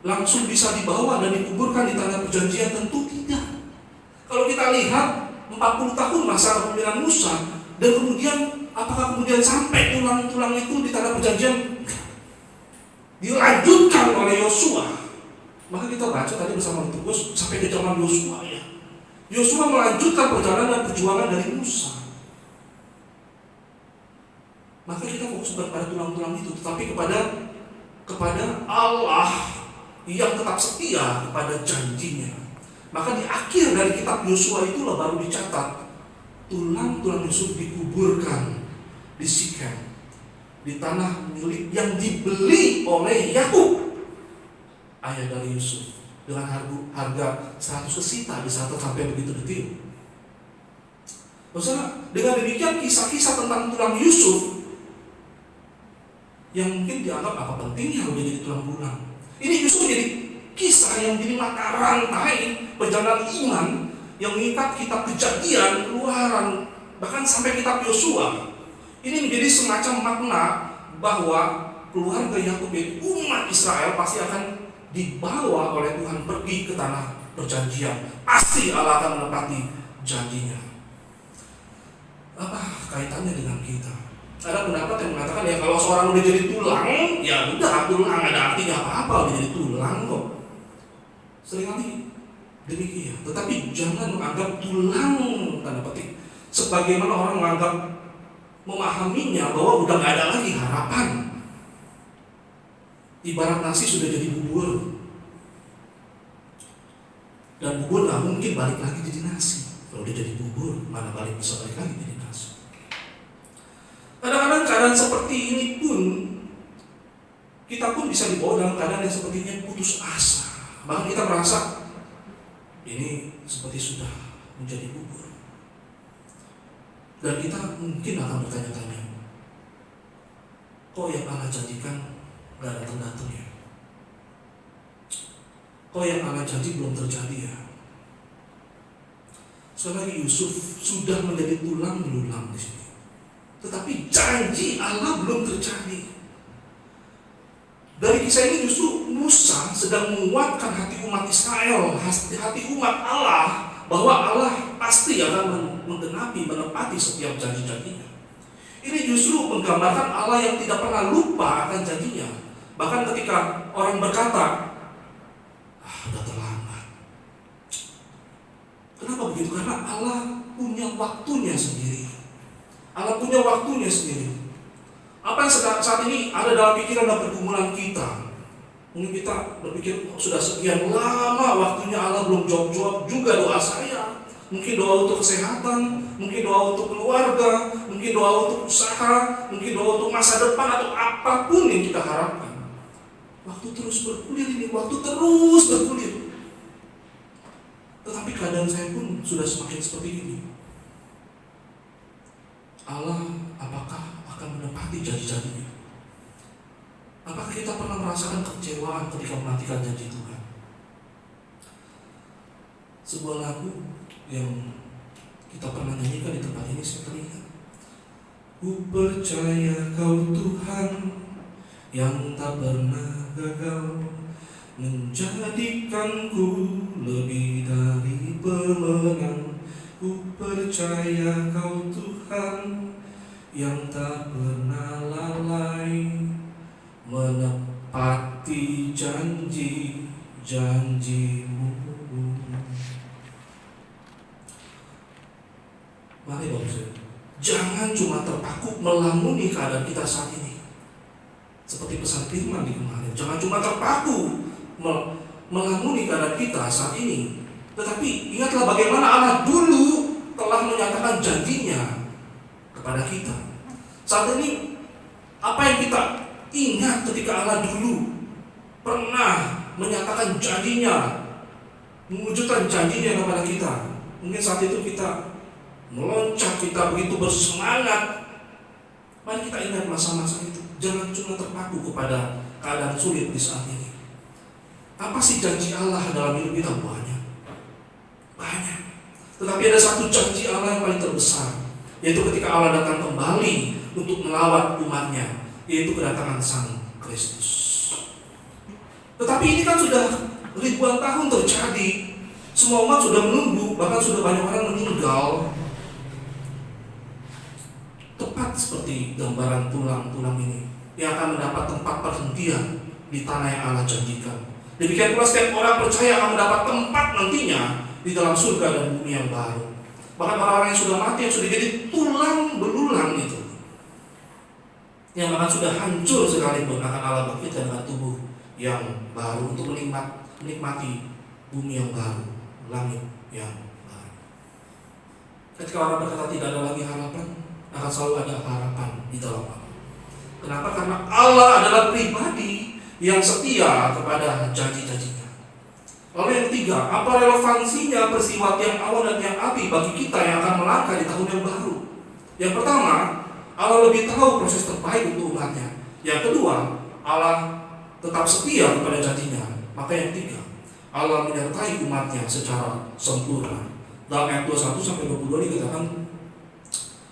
langsung bisa dibawa dan dikuburkan di tanah perjanjian? Tentu tidak. Kalau kita lihat 40 tahun masa kepemimpinan Musa, dan kemudian apakah kemudian sampai tulang-tulang itu di tanah perjanjian? Dilanjutkan oleh Yosua. Maka kita baca tadi bersama Titus sampai ke zaman Yosua ya. Yosua melanjutkan perjalanan dan perjuangan dari Musa. Maka kita fokus bukan pada tulang-tulang itu, tetapi kepada Allah yang tetap setia kepada janjinya. Maka di akhir dari kitab Yosua itulah baru dicatat tulang-tulang Yusuf dikuburkan di Sikem, di tanah milik yang dibeli oleh Yakub, ayah dari Yusuf, dengan harga 100 kesita, bisa sampai begitu detil. Maksudnya dengan demikian kisah-kisah tentang tulang Yusuf yang mungkin dianggap apa pentingnya udah jadi tulang belulang. Ini justru jadi kisah yang jadi mata rantai perjalanan iman yang mengikat kitab Kejadian, Keluaran, bahkan sampai kitab Yosua. Ini menjadi semacam makna bahwa keluarga Yakub, umat Israel, pasti akan dibawa oleh Tuhan pergi ke tanah perjanjian. Pasti Allah akan menepati janjinya. Apa kaitannya dengan kita? Ada pendapat yang mengatakan ya kalau seorang udah jadi tulang, ya udah tulang, ada artinya apa-apa udah jadi tulang kok. Seringkali demikian. Tetapi jangan menganggap tulang tanda petik sebagaimana orang menganggap memahaminya bahwa udah gak ada lagi harapan. Ibarat nasi sudah jadi bubur, dan bubur gak mungkin balik lagi jadi nasi. Kalau dia jadi bubur, mana bisa balik lagi jadi nasi. Kadang-kadang keadaan seperti ini pun kita pun bisa dibawa dalam keadaan yang sepertinya putus asa. Bahkan kita merasa ini seperti sudah menjadi bubur. Dan kita mungkin akan bertanya-tanya, kok yang Allah janjikan gak datang-datang ya? Kok yang Allah janji belum terjadi ya? Sekali lagi Yusuf sudah menjadi tulang belulang di sini, tetapi janji Allah belum terjadi. Dari kisah ini justru Musa sedang menguatkan hati umat Israel, hati umat Allah, bahwa Allah pasti akan menggenapi, menepati setiap janji-janjinya. Ini justru menggambarkan Allah yang tidak pernah lupa akan janjinya. Bahkan ketika orang berkata, udah terlambat. Kenapa begitu? Karena Allah punya waktunya sendiri. Allah punya waktunya sendiri. Apa yang saat ini ada dalam pikiran dan pergumulan kita? Mungkin kita berpikir sudah sekian lama waktunya Allah belum jawab juga doa saya. Mungkin doa untuk kesehatan, mungkin doa untuk keluarga, mungkin doa untuk usaha, mungkin doa untuk masa depan, atau apapun yang kita harapkan. Waktu terus bergulir ini, waktu terus bergulir. Tetapi keadaan saya pun sudah semakin seperti ini. Allah apakah akan menepati janji-janjinya? Apakah kita pernah merasakan kekecewaan ketika menantikan janji Tuhan? Sebuah lagu yang kita pernah nyanyikan di tempat ini, saya teringat. Ku percaya Kau Tuhan yang tak pernah gagal, menjadikanku lebih dari pemenang. Ku percaya Kau Tuhan yang tak pernah lalai, menepati janji-janji-Mu. Mari Bapak Ibu, jangan cuma terpaku melamuni keadaan kita saat ini. Seperti pesan firman di kemarin, jangan cuma terpaku melamuni keadaan kita saat ini, tetapi ingatlah bagaimana Allah dulu telah menyatakan janjinya kepada kita. Saat ini, apa yang kita ingat ketika Allah dulu pernah menyatakan janjinya, mewujudkan janjinya kepada kita? Mungkin saat itu kita meloncat, kita begitu bersemangat. Mari kita ingat masa-masa itu. Jangan cuma terpaku kepada keadaan sulit di saat ini. Apa sih janji Allah dalam hidup kita? Banyak. Tetapi ada satu janji Allah yang paling terbesar, yaitu ketika Allah datang kembali untuk melawat umatnya, yaitu kedatangan Sang Kristus. Tetapi ini kan sudah ribuan tahun terjadi. Semua umat sudah menunggu, bahkan sudah banyak orang meninggal. Tepat seperti gambaran tulang-tulang ini yang akan mendapat tempat perhentian di tanah yang Allah janjikan. Demikian pula setiap orang percaya akan mendapat tempat nantinya di dalam surga dan bumi yang baru. Bahkan orang-orang yang sudah mati, yang sudah jadi tulang belulang itu, yang bahkan sudah hancur sekalipun, akan Allah bangkitkan dengan tubuh yang baru untuk menikmati bumi yang baru, langit yang baru. Ketika orang berkata tidak ada lagi harapan, akan selalu ada harapan di dalam Allah. Kenapa? Karena Allah adalah pribadi yang setia kepada janji-janjinya. Lalu yang ketiga, apa relevansinya peristiwa tiang awan dan tiang api bagi kita yang akan melangkah di tahun yang baru? Yang pertama, Allah lebih tahu proses terbaik untuk umatnya. Yang kedua, Allah tetap setia kepada janjinya. Maka yang ketiga, Allah menyertai umatnya secara sempurna. Dalam ayat 21-22 dikatakan,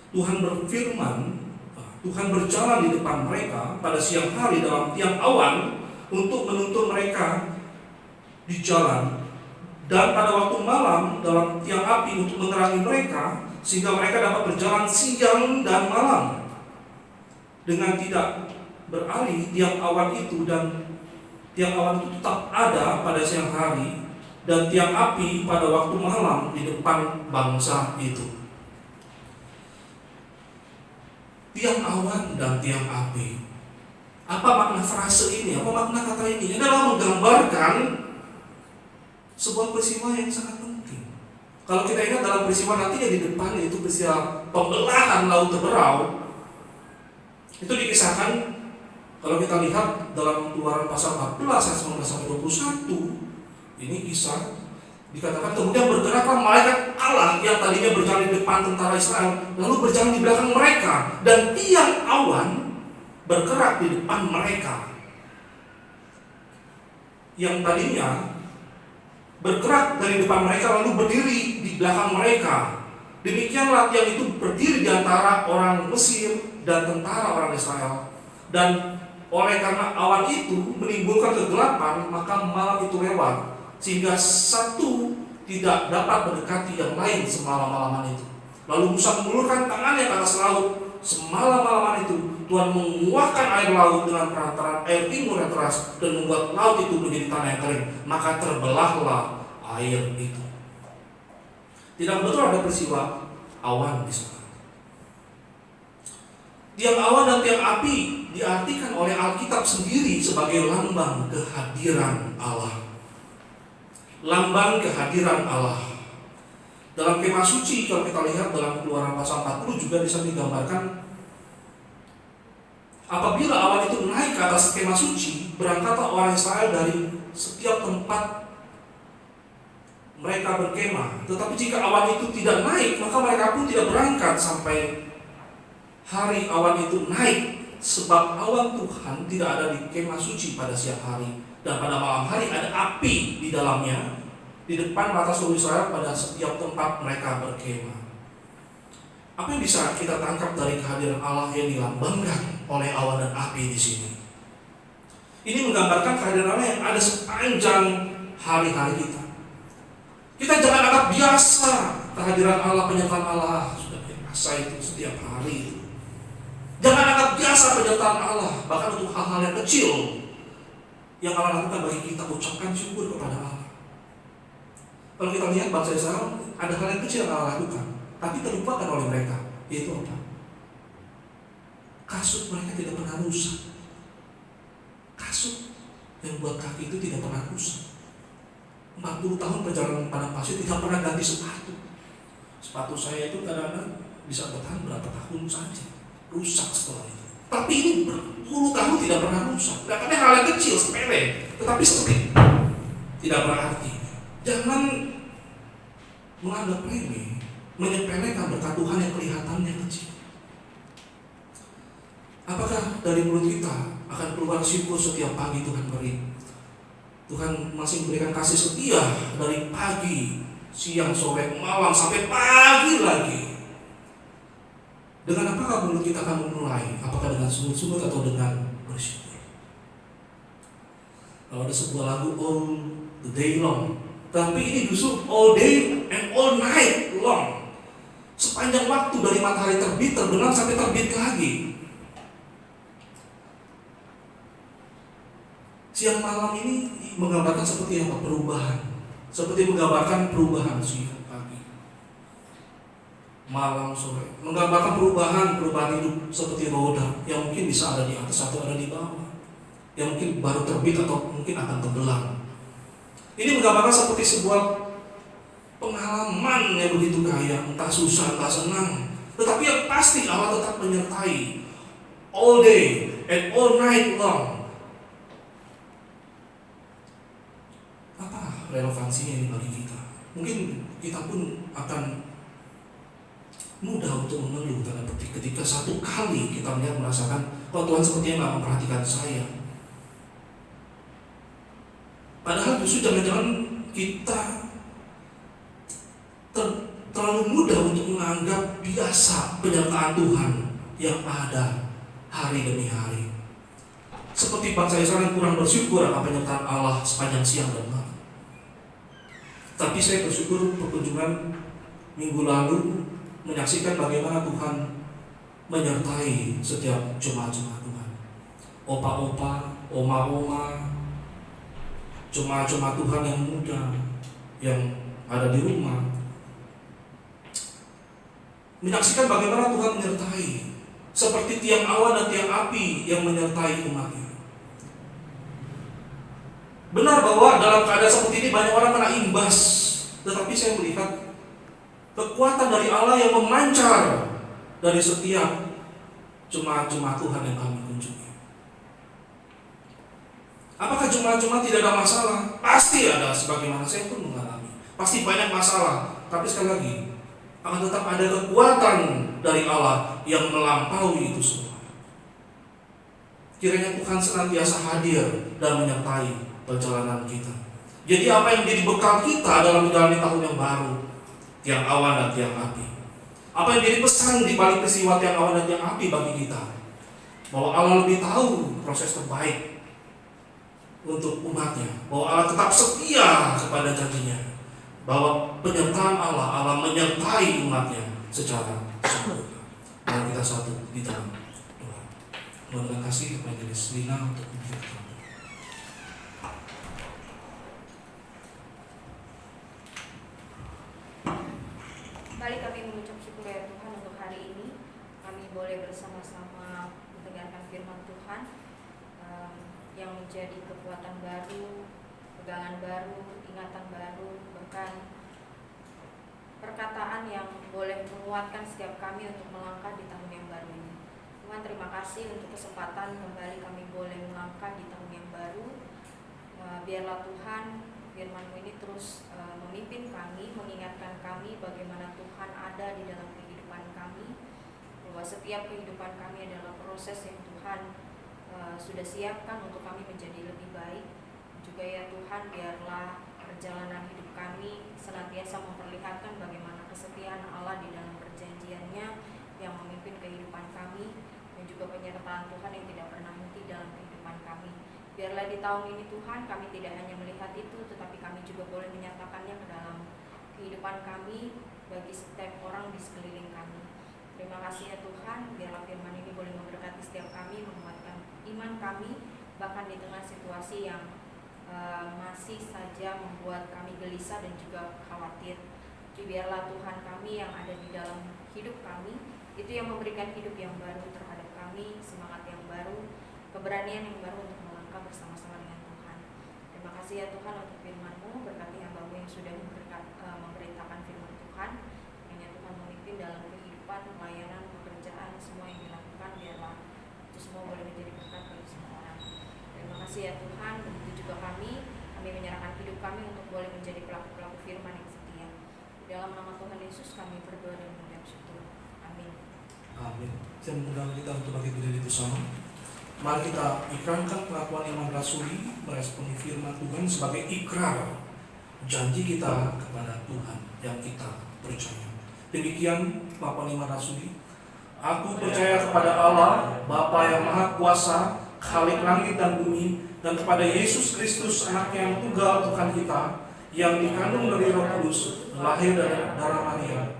Tuhan berfirman, Tuhan berjalan di depan mereka pada siang hari dalam tiang awan untuk menuntun mereka di jalan, dan pada waktu malam dalam tiang api untuk menerangi mereka, sehingga mereka dapat berjalan siang dan malam dengan tidak beralih. Tiang awan itu tetap ada pada siang hari, dan tiang api pada waktu malam di depan bangsa itu. Tiang awan dan tiang api. Apa makna frase ini? Apa makna kata ini? Ini adalah menggambarkan sebuah peristiwa yang sangat penting. Kalau kita ingat dalam peristiwa nantinya di depan, yaitu peristiwa pembelahan Laut Teberau, itu dikisahkan. Kalau kita lihat dalam Keluaran pasal 14 ayat 19-21, ini kisah dikatakan kemudian bergeraklah malaikat Allah yang tadinya berjalan di depan tentara Israel, lalu berjalan di belakang mereka, dan tiang awan bergerak di depan mereka. Yang tadinya bergerak dari depan mereka lalu berdiri di belakang mereka. Demikianlah tiang itu berdiri di antara orang Mesir dan tentara orang Israel. Dan oleh karena awan itu menimbulkan kegelapan, maka malam itu lewat, sehingga satu tidak dapat mendekati yang lain semalam-malaman itu. Lalu Musa mengulurkan tangannya ke atas laut. Semalam-malaman itu Tuhan menguakkan air laut dengan perantaraan air timur yang deras dan membuat laut itu menjadi tanah yang kering. Maka terbelahlah air itu. Tidak betul ada peristiwa awan di sana. Tiang awan dan tiang api diartikan oleh Alkitab sendiri sebagai lambang kehadiran Allah. Lambang kehadiran Allah. Dalam kemah suci, kalau kita lihat dalam Keluaran pasal 40 juga bisa digambarkan, apabila awan itu naik ke atas kemah suci, berangkatlah orang Israel dari setiap tempat mereka berkemah. Tetapi jika awan itu tidak naik, maka mereka pun tidak berangkat sampai hari awan itu naik, sebab awan Tuhan tidak ada di kemah suci pada siang hari, dan pada malam hari ada api di dalamnya, di depan mata seluruh Israel pada setiap tempat mereka berkemah. Apa yang bisa kita tangkap dari kehadiran Allah yang dilambangkan oleh awan dan api di sini? Ini menggambarkan kehadiran Allah yang ada sepanjang hari-hari kita. Kita jangan anggap biasa kehadiran Allah, penyertaan Allah. Sudah biasa itu setiap hari. Jangan anggap biasa penyertaan Allah, bahkan untuk hal-hal yang kecil yang Allah lakukan bagi kita, ucapkan syukur kepada Allah. Kalau kita lihat bangsa Israel, ada hal yang kecil yang Allah lakukan, tapi terlupakan oleh mereka. Yaitu apa? Kasut mereka tidak pernah rusak. Kasut yang buat kaki itu tidak pernah rusak. 40 tahun perjalanan padang pasir tidak pernah ganti sepatu. Sepatu saya itu kadang-kadang bisa bertahan berapa tahun saja, rusak setelah itu. Tapi ini berpuluh tahun tidak pernah rusak. Kelihatannya hal yang kecil, sepele, tetapi seperti tidak berarti. Jangan menganggap remeh, menyepelekan berkat Tuhan yang kelihatannya kecil. Apakah dari mulut kita akan keluar syukur setiap pagi Tuhan beri? Tuhan masih memberikan kasih setia dari pagi, siang, sore, malam, sampai pagi lagi. Dengan apakah mulut kita akan memulai? Apakah dengan sungut-sungut atau dengan bersyukur? Kalau ada sebuah lagu All the Day Long, tapi ini justru all day and all night long. Sepanjang waktu dari matahari terbit, terbenam sampai terbit lagi. Siang malam ini menggambarkan seperti apa? Perubahan. Seperti menggambarkan perubahan siang pagi, malam sore. Menggambarkan perubahan hidup seperti roda yang mungkin bisa ada di atas atau ada di bawah, yang mungkin baru terbit atau mungkin akan tenggelam. Ini menggambarkan seperti sebuah pengalaman yang begitu kaya, entah susah, entah senang, tetapi yang pasti Allah tetap menyertai all day and all night long. Apa relevansinya ini bagi kita? Mungkin kita pun akan mudah untuk mengeluh tanda petik ketika satu kali kita merasakan, oh Tuhan sepertinya nggak memperhatikan saya. Padahal justru jangan-jangan kita terlalu mudah untuk menganggap biasa penyertaan Tuhan yang ada hari demi hari. Seperti bangsa Israel yang kurang bersyukur akan penyertaan Allah sepanjang siang dan malam. Tapi saya bersyukur perkunjungan minggu lalu menyaksikan bagaimana Tuhan menyertai setiap jemaat-jemaat Tuhan. Opa-opa, oma-oma, jemaat-jemaat Tuhan yang muda yang ada di rumah. Menyaksikan bagaimana Tuhan menyertai seperti tiang awan dan tiang api yang menyertai umatnya. Benar bahwa dalam keadaan seperti ini banyak orang kena imbas, tetapi saya melihat kekuatan dari Allah yang memancar dari setiap jemaat-jemaat Tuhan yang kami kunjungi. Apakah jemaat-jemaat tidak ada masalah? Pasti ada, sebagaimana saya pun mengalami. Pasti banyak masalah, tapi sekali lagi akan tetap ada kekuatan dari Allah yang melampaui itu semua. Kiranya Tuhan senantiasa hadir dan menyertai perjalanan kita. Jadi apa yang menjadi bekal kita dalam menjalani tahun yang baru? Tiang awan dan tiang api. Apa yang menjadi pesan di balik peristiwa tiang awan dan tiang api bagi kita? Bahwa Allah lebih tahu proses terbaik untuk umatnya. Bahwa Allah tetap setia kepada janjinya. Bahwa penyertaan Allah menyertai umatnya secara sempurna. Dan kita satu di dalam doa. Mohon kasih kepada Majelis Lina untuk memberkati. Kembali kami mengucap syukur ya Tuhan untuk hari ini. Kami boleh bersama-sama mendengarkan firman Tuhan yang menjadi kekuatan baru, pegangan baru, ingatan baru, bahkan perkataan yang boleh menguatkan setiap kami untuk melangkah di tahun yang baru ini. Tuhan, terima kasih untuk kesempatan kembali kami boleh melangkah di tahun yang baru. Biarlah Tuhan firman-Mu ini terus memimpin kami, mengingatkan kami bagaimana Tuhan ada di dalam kehidupan kami, bahwa setiap kehidupan kami adalah proses yang Tuhan sudah siapkan untuk kami menjadi lebih baik. Juga ya Tuhan, biarlah perjalanan hidup kami senantiasa memperlihatkan bagaimana kesetiaan Allah di dalam perjanjiannya yang memimpin kehidupan kami, dan juga penyertaan Tuhan yang tidak pernah henti dalam kehidupan kami. Biarlah di tahun ini Tuhan, kami tidak hanya melihat itu, tetapi kami juga boleh menyatakannya ke dalam kehidupan kami bagi setiap orang di sekeliling kami. Terima kasih ya Tuhan, biarlah firman ini boleh memberkati setiap kami, menguatkan iman kami, bahkan di tengah situasi yang masih saja membuat kami gelisah dan juga khawatir. Biarlah Tuhan kami yang ada di dalam hidup kami, itu yang memberikan hidup yang baru terhadap kami, semangat yang baru, keberanian yang baru untuk melangkah bersama-sama dengan Tuhan. Terima kasih ya Tuhan untuk firman-Mu, berkati hamba-Mu yang sudah memberitakan firman Tuhan. Hanya Tuhan memimpin dalam kehidupan, pelayanan, pekerjaan, semua yang dilakukan, biarlah itu semua boleh menjadi berkat bagi semua orang. Terima kasih ya Tuhan, begitu juga kami menyerahkan hidup kami untuk boleh menjadi pelaku-pelaku firman yang setia. Dalam nama Tuhan Yesus kami berdoa dan mengucap syukur. Amin. Amin. Saya mengundang kita untuk bangkit berdiri bersama. Mari kita ikrarkan pengakuan iman rasuli, meresponi firman Tuhan sebagai ikrar janji kita kepada Tuhan yang kita percaya. Demikian pengakuan iman rasuli. Aku percaya kepada Allah, Bapa yang Maha Kuasa, Khalik langit dan bumi, dan kepada Yesus Kristus, Anaknya yang tunggal Tuhan kita, yang dikandung dari Roh Kudus, lahir dari darah Maria,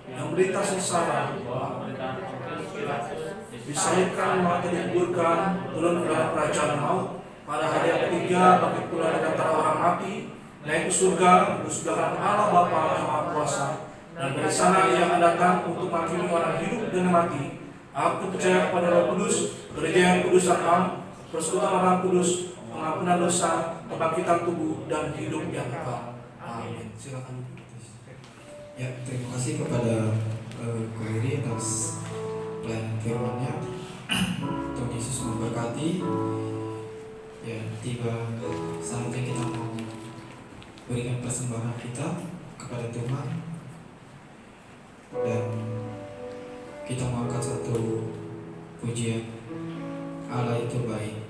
yang berita sengsara, disalibkan, mati, dikuburkan, turun ke dalam kerajaan maut, pada hari yang ketiga bangkit pula dari antara orang mati, naik ke surga, bersebelahan Allah Bapa yang Maha Kuasa, dan dari sana Ia akan datang untuk menghakimi orang hidup dan mati. Aku percaya kepada Roh Kudus, gereja yang kudus dan am, persekutuan orang kudus, pengampunan dosa, kebangkitan tubuh, dan hidup yang kekal. Amin. Silakan. Ya, terima kasih kepada Koiri atas pelayanan firman-Nya. Tuhan Yesus memberkati. Ya, tiba saatnya kita mau berikan persembahan kita kepada Tuhan, dan kita mau angkat satu pujian, Allah itu baik.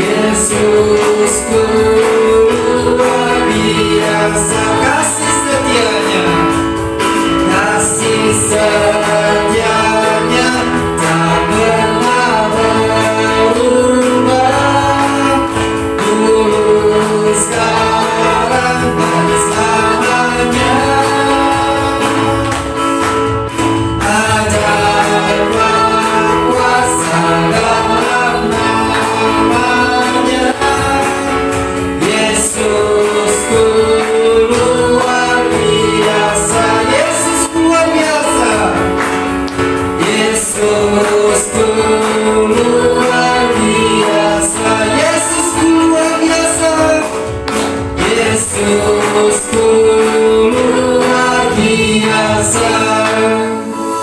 Yesusku luar biasa kasih setianya tak pernah berubah, dulu sekarang dan selamanya. Ada kuasa dalam namanya, Yesusku luar biasa, Yesusku luar biasa, Yesusku luar biasa, Yesusku luar biasa, Yesusku luar biasa.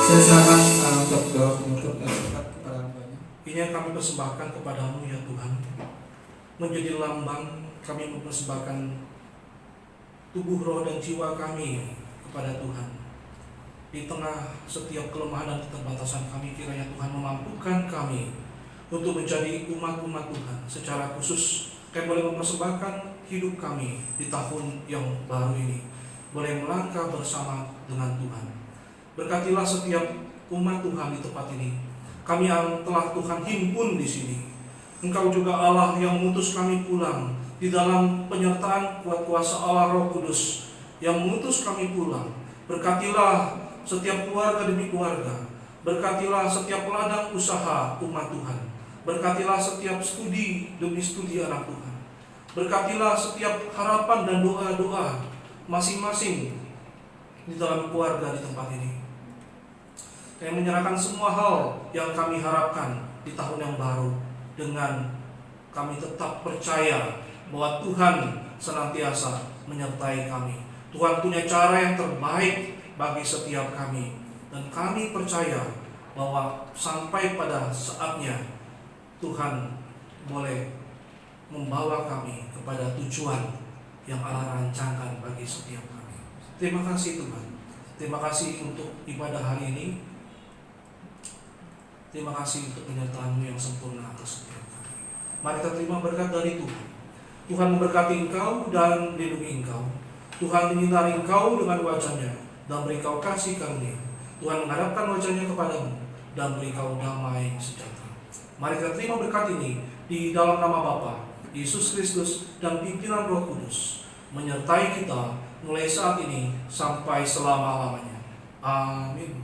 Saya silakan untuk doa penutup dan berkat kepada hambanya. Ini yang kami persembahkan kepadamu ya Tuhan, menjadi lambang kami mempersembahkan tubuh, roh, dan jiwa kami kepada Tuhan. Di tengah setiap kelemahan dan keterbatasan kami, kiranya Tuhan memampukan kami untuk menjadi umat-umat Tuhan. Secara khusus kami boleh mempersembahkan hidup kami di tahun yang baru ini, boleh melangkah bersama dengan Tuhan. Berkatilah setiap umat Tuhan di tempat ini, kami yang telah Tuhan himpun di sini. Engkau juga Allah yang mengutus kami pulang, di dalam penyertaan kuat kuasa Allah Roh Kudus yang mengutus kami pulang. Berkatilah setiap keluarga demi keluarga, berkatilah setiap ladang usaha umat Tuhan, berkatilah setiap studi demi studi anak Tuhan, berkatilah setiap harapan dan doa-doa masing-masing di dalam keluarga di tempat ini. Kami menyerahkan semua hal yang kami harapkan di tahun yang baru, dengan kami tetap percaya bahwa Tuhan senantiasa menyertai kami. Tuhan punya cara yang terbaik bagi setiap kami, dan kami percaya bahwa sampai pada saatnya Tuhan boleh membawa kami kepada tujuan yang Allah rancangkan bagi setiap kami. Terima kasih Tuhan. Terima kasih untuk ibadah hari ini. Terima kasih untuk penyertaan-Mu yang sempurna atas setiap kami. Mari kita terima berkat dari Tuhan. Tuhan memberkati engkau dan melindungi engkau. Tuhan menyinari engkau dengan wajah-Nya dan beri engkau kasih karunia. Tuhan menghadapkan wajah-Nya kepadamu dan beri engkau damai sejahtera. Mari kita terima berkat ini di dalam nama Bapa, Yesus Kristus, dan pimpinan Roh Kudus, menyertai kita mulai saat ini sampai selama-lamanya. Amin.